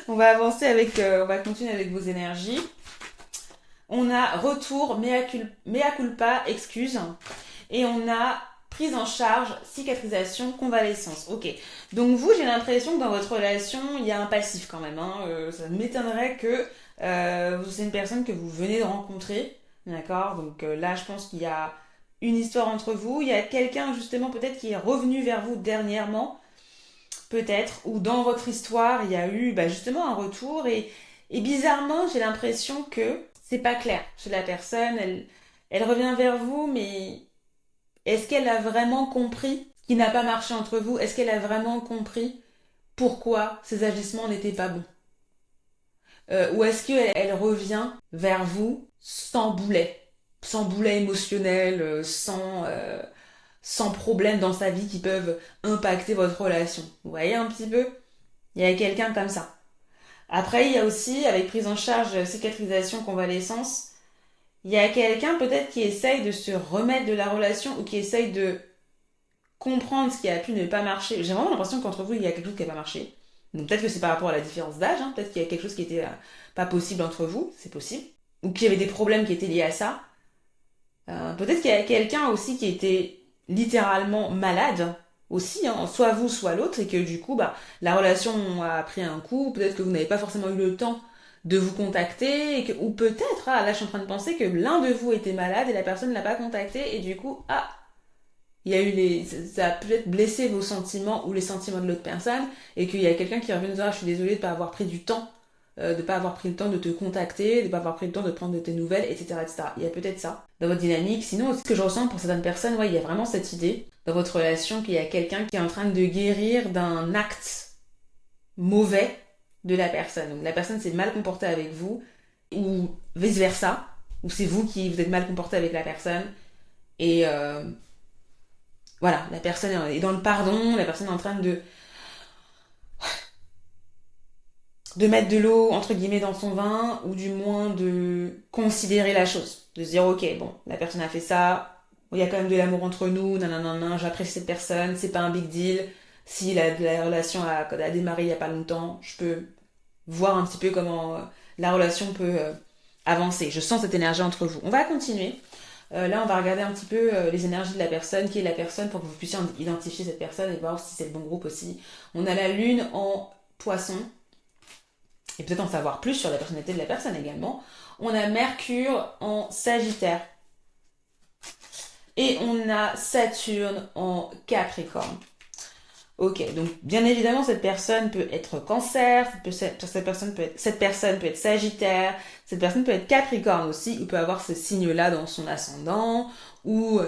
On va avancer avec, on va continuer avec vos énergies. On a retour, mea culpa, excuse. Et on a prise en charge, cicatrisation, convalescence. Ok. Donc vous, j'ai l'impression que dans votre relation, il y a un passif quand même. Hein. Ça m'étonnerait que c'est une personne que vous venez de rencontrer. D'accord. Donc là, je pense qu'il y a une histoire entre vous. Il y a quelqu'un justement peut-être qui est revenu vers vous dernièrement. Peut-être. Ou dans votre histoire, il y a eu justement un retour. Et bizarrement, j'ai l'impression que c'est pas clair chez la personne. Elle revient vers vous, mais est-ce qu'elle a vraiment compris ce qui n'a pas marché entre vous? Est-ce qu'elle a vraiment compris pourquoi ces agissements n'étaient pas bons? Ou est-ce qu'elle revient vers vous sans boulet émotionnel, sans problème dans sa vie qui peuvent impacter votre relation? Vous voyez un petit peu? Il y a quelqu'un comme ça. Après, il y a aussi, avec prise en charge, cicatrisation, convalescence, il y a quelqu'un peut-être qui essaye de se remettre de la relation ou qui essaye de comprendre ce qui a pu ne pas marcher. J'ai vraiment l'impression qu'entre vous, il y a quelque chose qui n'a pas marché. Donc peut-être que c'est par rapport à la différence d'âge, hein. Peut-être qu'il y a quelque chose qui était pas possible entre vous, c'est possible. Ou qu'il y avait des problèmes qui étaient liés à ça. Peut-être qu'il y a quelqu'un aussi qui était littéralement malade aussi, hein, soit vous, soit l'autre, et que du coup, la relation a pris un coup, peut-être que vous n'avez pas forcément eu le temps de vous contacter, ou peut-être, là je suis en train de penser que l'un de vous était malade et la personne ne l'a pas contacté, et du coup, il y a eu ça a peut-être blessé vos sentiments ou les sentiments de l'autre personne, et qu'il y a quelqu'un qui est revenu nous dire, je suis désolée de ne pas avoir pris du temps, de pas avoir pris le temps de te contacter, de pas avoir pris le temps de prendre de tes nouvelles, etc., etc. Il y a peut-être ça dans votre dynamique. Sinon, ce que je ressens pour certaines personnes, il y a vraiment cette idée dans votre relation qu'il y a quelqu'un qui est en train de guérir d'un acte mauvais de la personne. Donc la personne s'est mal comportée avec vous, ou vice-versa, ou c'est vous qui vous êtes mal comporté avec la personne, et voilà, la personne est dans le pardon, la personne est en train de de mettre de l'eau, entre guillemets, dans son vin, ou du moins de considérer la chose. De se dire, ok, bon, la personne a fait ça, il y a quand même de l'amour entre nous, nanana, j'apprécie cette personne, c'est pas un big deal. Si la relation a démarré il y a pas longtemps, je peux voir un petit peu comment la relation peut avancer. Je sens cette énergie entre vous. On va continuer. Là, on va regarder un petit peu les énergies de la personne, qui est la personne, pour que vous puissiez identifier cette personne et voir si c'est le bon groupe aussi. On a la lune en poisson, et peut-être en savoir plus sur la personnalité de la personne également. On a Mercure en Sagittaire. Et on a Saturne en Capricorne. Ok, donc bien évidemment, cette personne peut être Cancer, cette personne peut être Sagittaire, cette personne peut être Capricorne aussi, ou peut avoir ce signe-là dans son ascendant, ou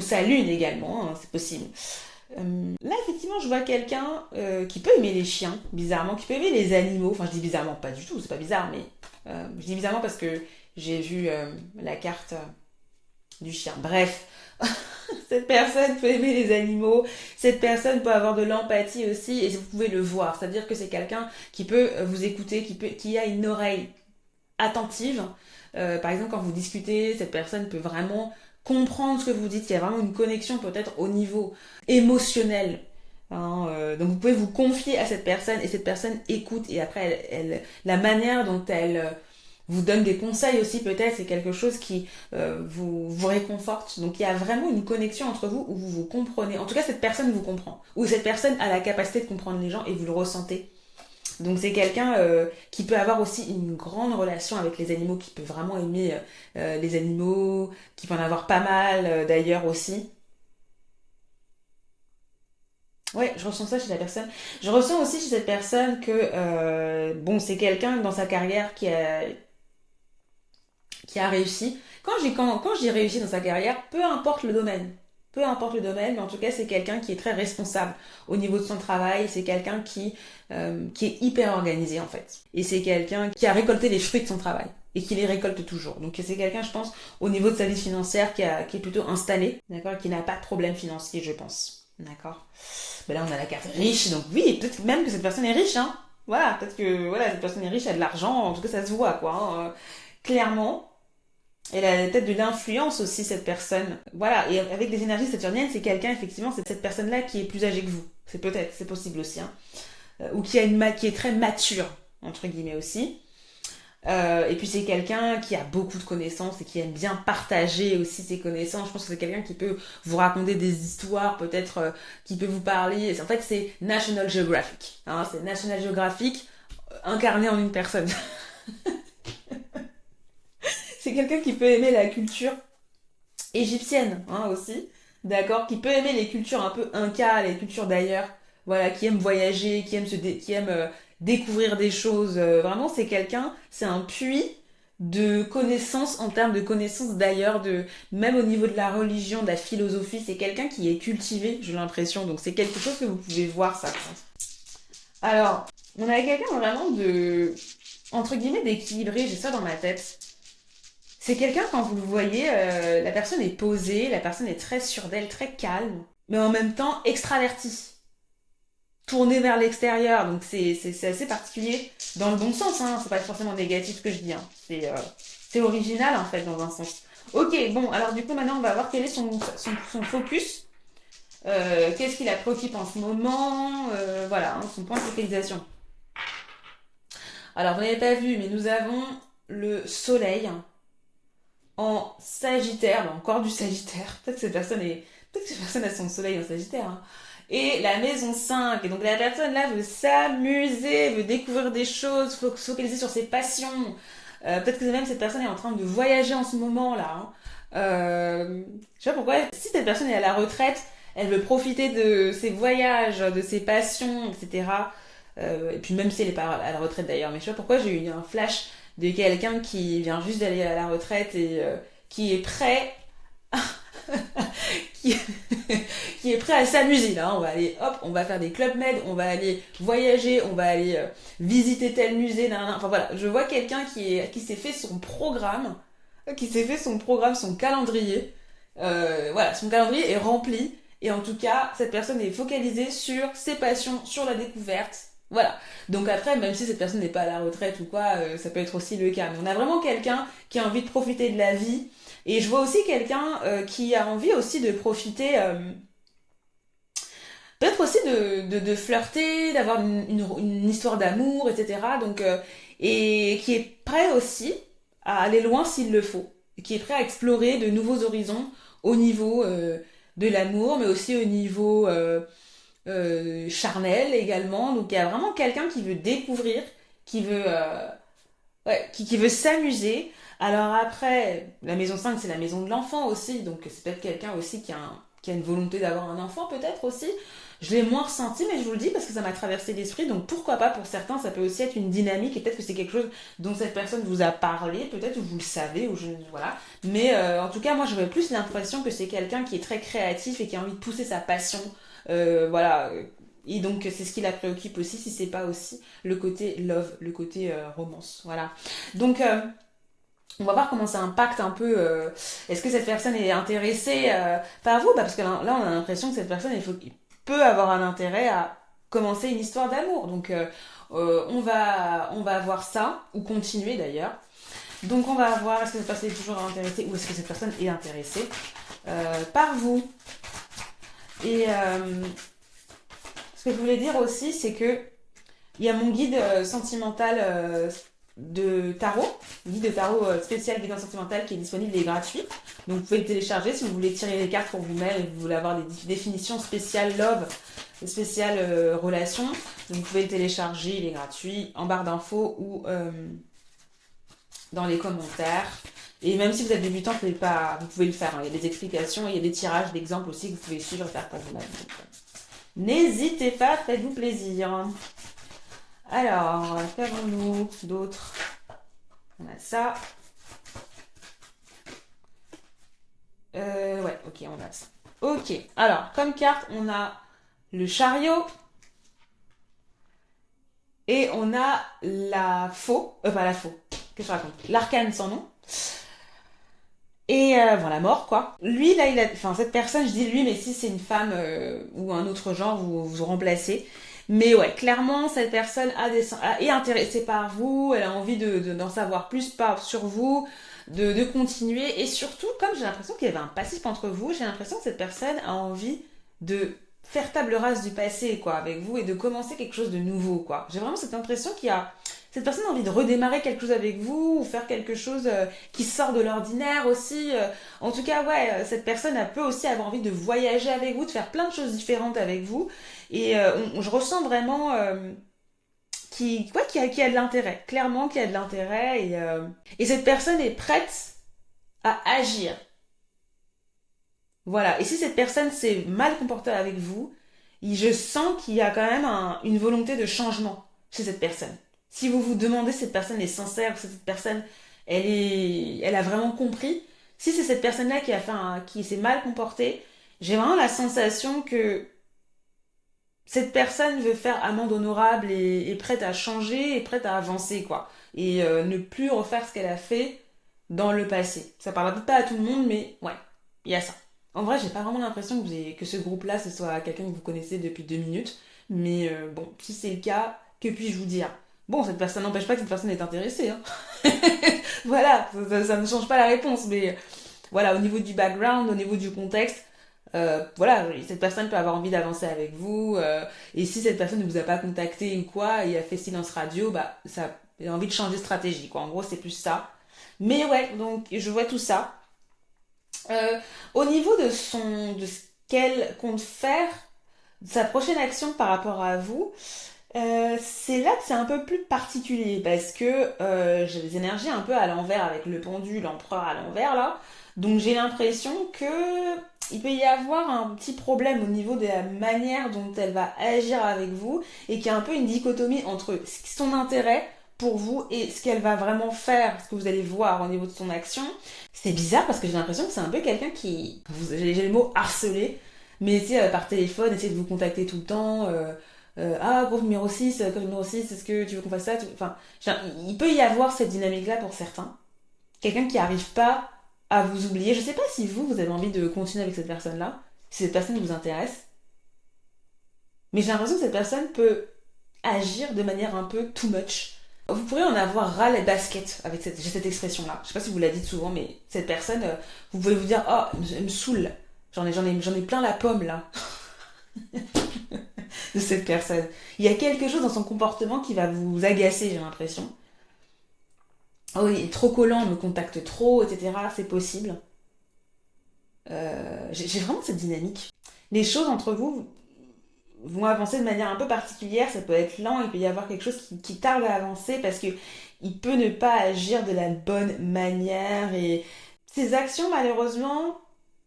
sa lune également, hein, c'est possible. Là, effectivement, je vois quelqu'un qui peut aimer les chiens, bizarrement, qui peut aimer les animaux. Enfin, je dis bizarrement, pas du tout, c'est pas bizarre, mais je dis bizarrement parce que j'ai vu la carte du chien. Bref, cette personne peut aimer les animaux, cette personne peut avoir de l'empathie aussi, et vous pouvez le voir. C'est-à-dire que c'est quelqu'un qui peut vous écouter, qui a une oreille attentive. Par exemple, quand vous discutez, cette personne peut vraiment comprendre ce que vous dites. Il y a vraiment une connexion peut-être au niveau émotionnel. Hein, donc vous pouvez vous confier à cette personne et cette personne écoute, et après la manière dont elle vous donne des conseils aussi peut-être, c'est quelque chose qui vous réconforte. Donc il y a vraiment une connexion entre vous où vous vous comprenez. En tout cas, cette personne vous comprend. Ou cette personne a la capacité de comprendre les gens et vous le ressentez. Donc c'est quelqu'un qui peut avoir aussi une grande relation avec les animaux, qui peut vraiment aimer les animaux, qui peut en avoir pas mal d'ailleurs aussi. Ouais, je ressens ça chez la personne. Je ressens aussi chez cette personne que bon, c'est quelqu'un dans sa carrière qui a réussi. Quand j'ai réussi dans sa carrière, peu importe le domaine, mais en tout cas, c'est quelqu'un qui est très responsable au niveau de son travail. C'est quelqu'un qui est hyper organisé, en fait. Et c'est quelqu'un qui a récolté les fruits de son travail et qui les récolte toujours. Donc c'est quelqu'un, je pense, au niveau de sa vie financière, qui est plutôt installé, d'accord, qui n'a pas de problème financier, je pense. D'accord. Mais là, on a la carte riche, donc oui, peut-être même que cette personne est riche, hein. Voilà, peut-être que voilà, cette personne est riche, elle a de l'argent, en tout cas, ça se voit, quoi. Hein. Clairement. Elle a peut-être de l'influence aussi, cette personne. Voilà, et avec les énergies saturniennes, c'est quelqu'un, effectivement, c'est cette personne-là qui est plus âgée que vous. C'est possible aussi, hein. Ou qui est très mature, entre guillemets aussi. Et puis c'est quelqu'un qui a beaucoup de connaissances et qui aime bien partager aussi ses connaissances. Je pense que c'est quelqu'un qui peut vous raconter des histoires, peut-être qui peut vous parler. En fait, c'est National Geographic. Hein, c'est National Geographic incarné en une personne. C'est quelqu'un qui peut aimer la culture égyptienne, hein, aussi, d'accord, qui peut aimer les cultures un peu inca, les cultures d'ailleurs, voilà, qui aime voyager, qui aime découvrir des choses. Vraiment, c'est quelqu'un, c'est un puits de connaissances en termes de connaissances d'ailleurs, même au niveau de la religion, de la philosophie, c'est quelqu'un qui est cultivé, j'ai l'impression. Donc c'est quelque chose que vous pouvez voir ça. Alors, on a quelqu'un vraiment de entre guillemets d'équilibré, j'ai ça dans ma tête. C'est quelqu'un, quand vous le voyez, la personne est posée, la personne est très sûre d'elle, très calme, mais en même temps extravertie, tournée vers l'extérieur. Donc c'est assez particulier, dans le bon sens, hein. C'est pas forcément négatif ce que je dis, hein. C'est original en fait, dans un sens. Ok, bon, alors du coup maintenant on va voir quel est son focus. Qu'est-ce qui la préoccupe en ce moment, voilà, hein, son point de focalisation. Alors vous n'avez pas vu, mais nous avons le soleil en Sagittaire, bah, encore du Sagittaire. Peut-être que cette personne a son soleil en Sagittaire, hein. Et la maison 5. Et donc la personne là veut s'amuser, veut découvrir des choses, faut se focaliser sur ses passions. Peut-être que même cette personne est en train de voyager en ce moment là, hein. Je sais pas pourquoi. Si cette personne est à la retraite, elle veut profiter de ses voyages, de ses passions, etc. Et puis même si elle est pas à la retraite d'ailleurs, mais je sais pas pourquoi j'ai eu un flash de quelqu'un qui vient juste d'aller à la retraite et qui est prêt qui, qui est prêt à s'amuser là. On va aller, hop, on va faire des club med, on va aller voyager, on va aller visiter tel musée, nan. Enfin voilà, je vois quelqu'un qui s'est fait son programme, son calendrier. Voilà, son calendrier est rempli, et en tout cas, cette personne est focalisée sur ses passions, sur la découverte. Voilà. Donc après, même si cette personne n'est pas à la retraite ou quoi, ça peut être aussi le cas. Mais on a vraiment quelqu'un qui a envie de profiter de la vie. Et je vois aussi quelqu'un qui a envie aussi de profiter, peut-être aussi de flirter, d'avoir une histoire d'amour, etc. Donc, et qui est prêt aussi à aller loin s'il le faut. Et qui est prêt à explorer de nouveaux horizons au niveau de l'amour, mais aussi au niveau charnel également. Donc il y a vraiment quelqu'un qui veut découvrir, qui veut, ouais, qui veut s'amuser. Alors après, la maison 5 c'est la maison de l'enfant aussi. Donc c'est peut-être quelqu'un aussi qui a une volonté d'avoir un enfant peut-être aussi. Je l'ai moins ressenti, mais je vous le dis parce que ça m'a traversé l'esprit. Donc pourquoi pas, pour certains, ça peut aussi être une dynamique et peut-être que c'est quelque chose dont cette personne vous a parlé, peut-être ou vous le savez, ou je, voilà. Mais en tout cas, moi j'aurais plus l'impression que c'est quelqu'un qui est très créatif et qui a envie de pousser sa passion. Voilà. Et donc c'est ce qui la préoccupe aussi, si c'est pas aussi le côté love, le côté romance. Voilà. Donc on va voir comment ça impacte un peu. Est-ce que cette personne est intéressée par vous? Bah, parce que là, on a l'impression que cette personne, il peut avoir un intérêt à commencer une histoire d'amour. Donc, on va voir ça, ou continuer d'ailleurs. Donc, on va voir est-ce que cette personne est toujours intéressée ou est-ce que cette personne est intéressée par vous. Et ce que je voulais dire aussi, c'est que il y a mon guide sentimental de tarot, guide de tarot spécial guidance sentimentale qui est disponible et gratuit. Donc vous pouvez le télécharger si vous voulez tirer les cartes pour vous-même et que vous voulez avoir des définitions spéciales love, spéciales relations. Donc vous pouvez le télécharger, il est gratuit en barre d'infos ou dans les commentaires. Et même si vous êtes débutant, vous pouvez le faire. Hein. Il y a des explications, il y a des tirages d'exemples aussi que vous pouvez suivre et faire pour vous-même. N'hésitez pas, faites-vous plaisir. Alors, qu'avons-nous d'autres? On a ça. Ouais, ok, on a ça. Ok, alors, comme carte, on a le chariot. Et on a la faux. Pas la faux. Qu'est-ce que je raconte? L'arcane sans nom. Et bon, la mort, quoi. Lui, là, enfin, cette personne, je dis lui, mais si c'est une femme ou un autre genre, vous remplacez. Mais ouais, clairement, cette personne est intéressée par vous, elle a envie d'en savoir plus sur vous, de continuer. Et surtout, comme j'ai l'impression qu'il y avait un passif entre vous, j'ai l'impression que cette personne a envie de faire table rase du passé, quoi, avec vous et de commencer quelque chose de nouveau, quoi. J'ai vraiment cette impression cette personne a envie de redémarrer quelque chose avec vous ou faire quelque chose qui sort de l'ordinaire aussi. En tout cas, ouais, cette personne elle peut aussi avoir envie de voyager avec vous, de faire plein de choses différentes avec vous. Et je ressens vraiment qui a de l'intérêt, clairement qui a de l'intérêt. Et cette personne est prête à agir. Voilà. Et si cette personne s'est mal comportée avec vous, je sens qu'il y a quand même une volonté de changement chez cette personne. Si vous vous demandez si cette personne est sincère, si cette personne, elle a vraiment compris, si c'est cette personne-là qui s'est mal comportée, j'ai vraiment la sensation que cette personne veut faire amende honorable et est prête à changer, et prête à avancer, quoi. Et ne plus refaire ce qu'elle a fait dans le passé. Ça parle peut-être pas à tout le monde, mais ouais, il y a ça. En vrai, j'ai pas vraiment l'impression que ce groupe-là, ce soit quelqu'un que vous connaissez depuis 2 minutes. Mais bon, si c'est le cas, que puis-je vous dire? Bon, cette personne n'empêche pas que cette personne est intéressée. Hein. Voilà, ça ne change pas la réponse. Mais voilà, au niveau du background, au niveau du contexte, voilà, cette personne peut avoir envie d'avancer avec vous. Et si cette personne ne vous a pas contacté ou quoi, et a fait silence radio, bah, ça a envie de changer de stratégie, quoi. En gros, c'est plus ça. Mais ouais, donc je vois tout ça. Au niveau de ce qu'elle compte faire, de sa prochaine action par rapport à vous, c'est là que c'est un peu plus particulier parce que j'ai des énergies un peu à l'envers avec le pendu, l'empereur à l'envers là. Donc j'ai l'impression que il peut y avoir un petit problème au niveau de la manière dont elle va agir avec vous et qu'il y a un peu une dichotomie entre son intérêt pour vous et ce qu'elle va vraiment faire, ce que vous allez voir au niveau de son action. C'est bizarre parce que j'ai l'impression que c'est un peu quelqu'un j'ai le mot harcelé, mais tu sais, par téléphone, essayer de vous contacter tout le temps. Ah, gros numéro 6, comme numéro 6, est-ce que tu veux qu'on fasse ça? Enfin, il peut y avoir cette dynamique-là pour certains. Quelqu'un qui n'arrive pas à vous oublier. Je sais pas si vous avez envie de continuer avec cette personne-là, si cette personne vous intéresse, mais j'ai l'impression que cette personne peut agir de manière un peu too much. Vous pourrez en avoir ras les baskets avec j'ai cette expression-là. Je sais pas si vous la dites souvent, mais cette personne, vous pouvez vous dire, oh, elle me saoule. J'en ai plein la pomme là. De cette personne. Il y a quelque chose dans son comportement qui va vous agacer, j'ai l'impression. Oh, il est trop collant, on me contacte trop, etc. C'est possible. J'ai vraiment cette dynamique. Les choses entre vous vont avancer de manière un peu particulière, ça peut être lent, il peut y avoir quelque chose qui tarde à avancer parce que il peut ne pas agir de la bonne manière et ses actions malheureusement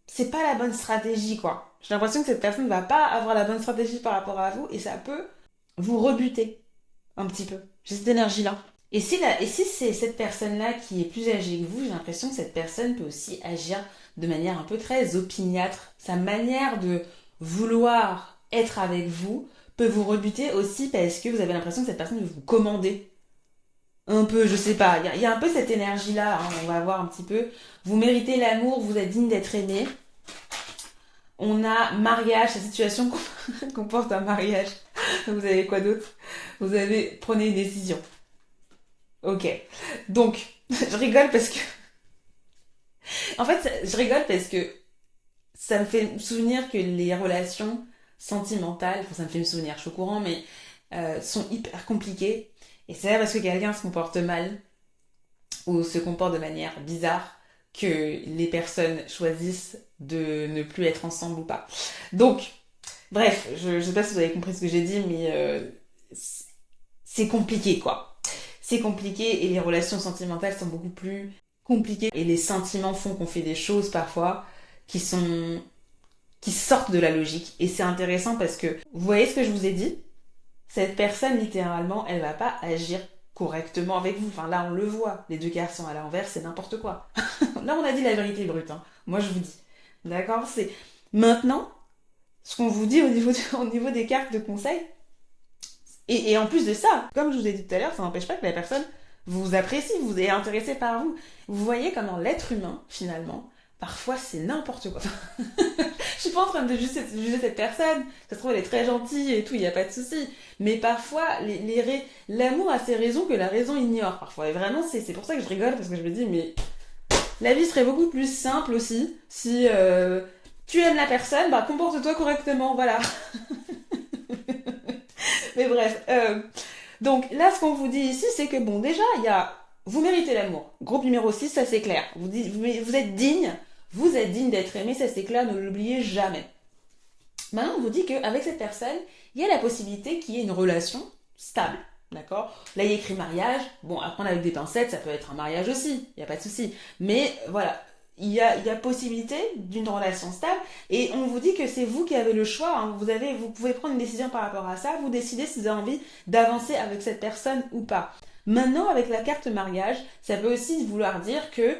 c'est pas la bonne stratégie quoi. J'ai l'impression que cette personne va pas avoir la bonne stratégie par rapport à vous et ça peut vous rebuter un petit peu. J'ai cette énergie là. Et si c'est cette personne-là qui est plus âgée que vous, j'ai l'impression que cette personne peut aussi agir de manière un peu très opiniâtre. Sa manière de vouloir être avec vous peut vous rebuter aussi parce que vous avez l'impression que cette personne veut vous commander. Un peu, je sais pas. Il y a un peu cette énergie-là, hein, on va voir un petit peu. Vous méritez l'amour, vous êtes digne d'être aimé. On a mariage, la situation comporte un mariage. Vous avez quoi d'autre? Vous avez, prenez une décision. Ok. Donc, je rigole parce que... En fait, je rigole parce que ça me fait me souvenir que les relations sentimentales, enfin ça me fait me souvenir, je suis au courant, mais sont hyper compliquées. Et c'est là parce que quelqu'un se comporte mal ou se comporte de manière bizarre que les personnes choisissent de ne plus être ensemble ou pas. Donc, bref, je sais pas si vous avez compris ce que j'ai dit, mais c'est compliqué quoi. C'est compliqué et les relations sentimentales sont beaucoup plus compliquées. Et les sentiments font qu'on fait des choses parfois qui sortent de la logique. Et c'est intéressant parce que, vous voyez ce que je vous ai dit? Cette personne, littéralement, elle va pas agir correctement avec vous. Enfin, là, on le voit. Les deux garçons à l'envers, c'est n'importe quoi. Là, on a dit la vérité brute, hein. Moi, je vous dis. D'accord? C'est maintenant, ce qu'on vous dit au niveau des cartes de conseil. Et en plus de ça, comme je vous ai dit tout à l'heure, ça n'empêche pas que la personne vous apprécie, vous est intéressée par vous. Vous voyez comment l'être humain, finalement, parfois c'est n'importe quoi. Je suis pas en train de juger cette personne, ça se trouve elle est très gentille et tout, il n'y a pas de souci. Mais parfois, l'amour a ses raisons que la raison ignore parfois. Et vraiment, c'est pour ça que je rigole, parce que je me dis, mais la vie serait beaucoup plus simple aussi si tu aimes la personne, bah comporte-toi correctement, voilà. Mais bref, donc là ce qu'on vous dit ici, c'est que bon, déjà, vous méritez l'amour. Groupe numéro 6, ça c'est clair. Vous êtes digne. Vous êtes digne d'être aimé, ça c'est clair, ne l'oubliez jamais. Maintenant, on vous dit qu'avec cette personne, il y a la possibilité qu'il y ait une relation stable. D'accord? Là, il y a écrit mariage. Bon, à prendre avec des pincettes, ça peut être un mariage aussi. Il n'y a pas de souci. Mais voilà, il y a possibilité d'une relation stable. Et on vous dit que c'est vous qui avez le choix. Hein. Vous pouvez prendre une décision par rapport à ça. Vous décidez si vous avez envie d'avancer avec cette personne ou pas. Maintenant, avec la carte mariage, ça peut aussi vouloir dire que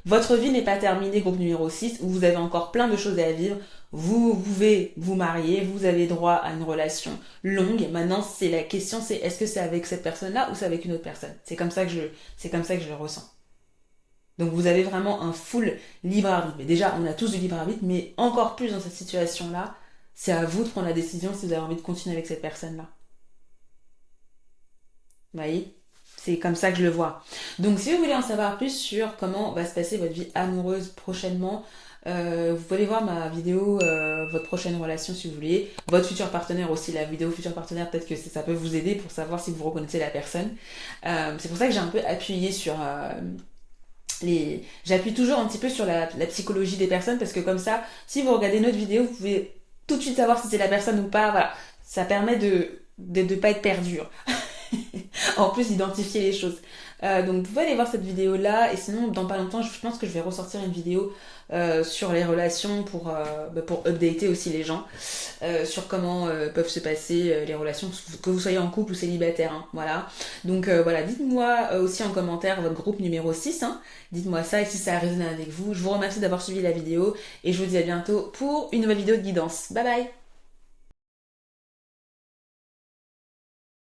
votre vie n'est pas terminée, groupe numéro 6, où vous avez encore plein de choses à vivre. Vous pouvez vous marier, vous avez droit à une relation longue. Maintenant, la question, c'est est-ce que c'est avec cette personne-là ou c'est avec une autre personne? C'est comme ça que je le ressens. Donc vous avez vraiment un full libre arbitre. Mais déjà, on a tous du libre arbitre, mais encore plus dans cette situation-là, c'est à vous de prendre la décision si vous avez envie de continuer avec cette personne-là. Vous voyez? C'est comme ça que je le vois. Donc si vous voulez en savoir plus sur comment va se passer votre vie amoureuse prochainement, vous pouvez voir ma vidéo votre prochaine relation si vous voulez. Votre futur partenaire aussi, la vidéo futur partenaire, peut-être que ça peut vous aider pour savoir si vous reconnaissez la personne. C'est pour ça que j'ai un peu appuyé sur j'appuie toujours un petit peu sur la psychologie des personnes parce que comme ça, si vous regardez notre vidéo, vous pouvez tout de suite savoir si c'est la personne ou pas. Voilà, ça permet de pas être perdu. En plus identifier les choses. Donc vous pouvez aller voir cette vidéo là et sinon dans pas longtemps je pense que je vais ressortir une vidéo sur les relations pour updater aussi les gens sur comment peuvent se passer les relations que vous soyez en couple ou célibataire hein, voilà. Donc voilà, dites-moi aussi en commentaire votre groupe numéro 6 hein. Dites-moi ça et si ça a résonné avec vous. Je vous remercie d'avoir suivi la vidéo et je vous dis à bientôt pour une nouvelle vidéo de guidance. Bye bye.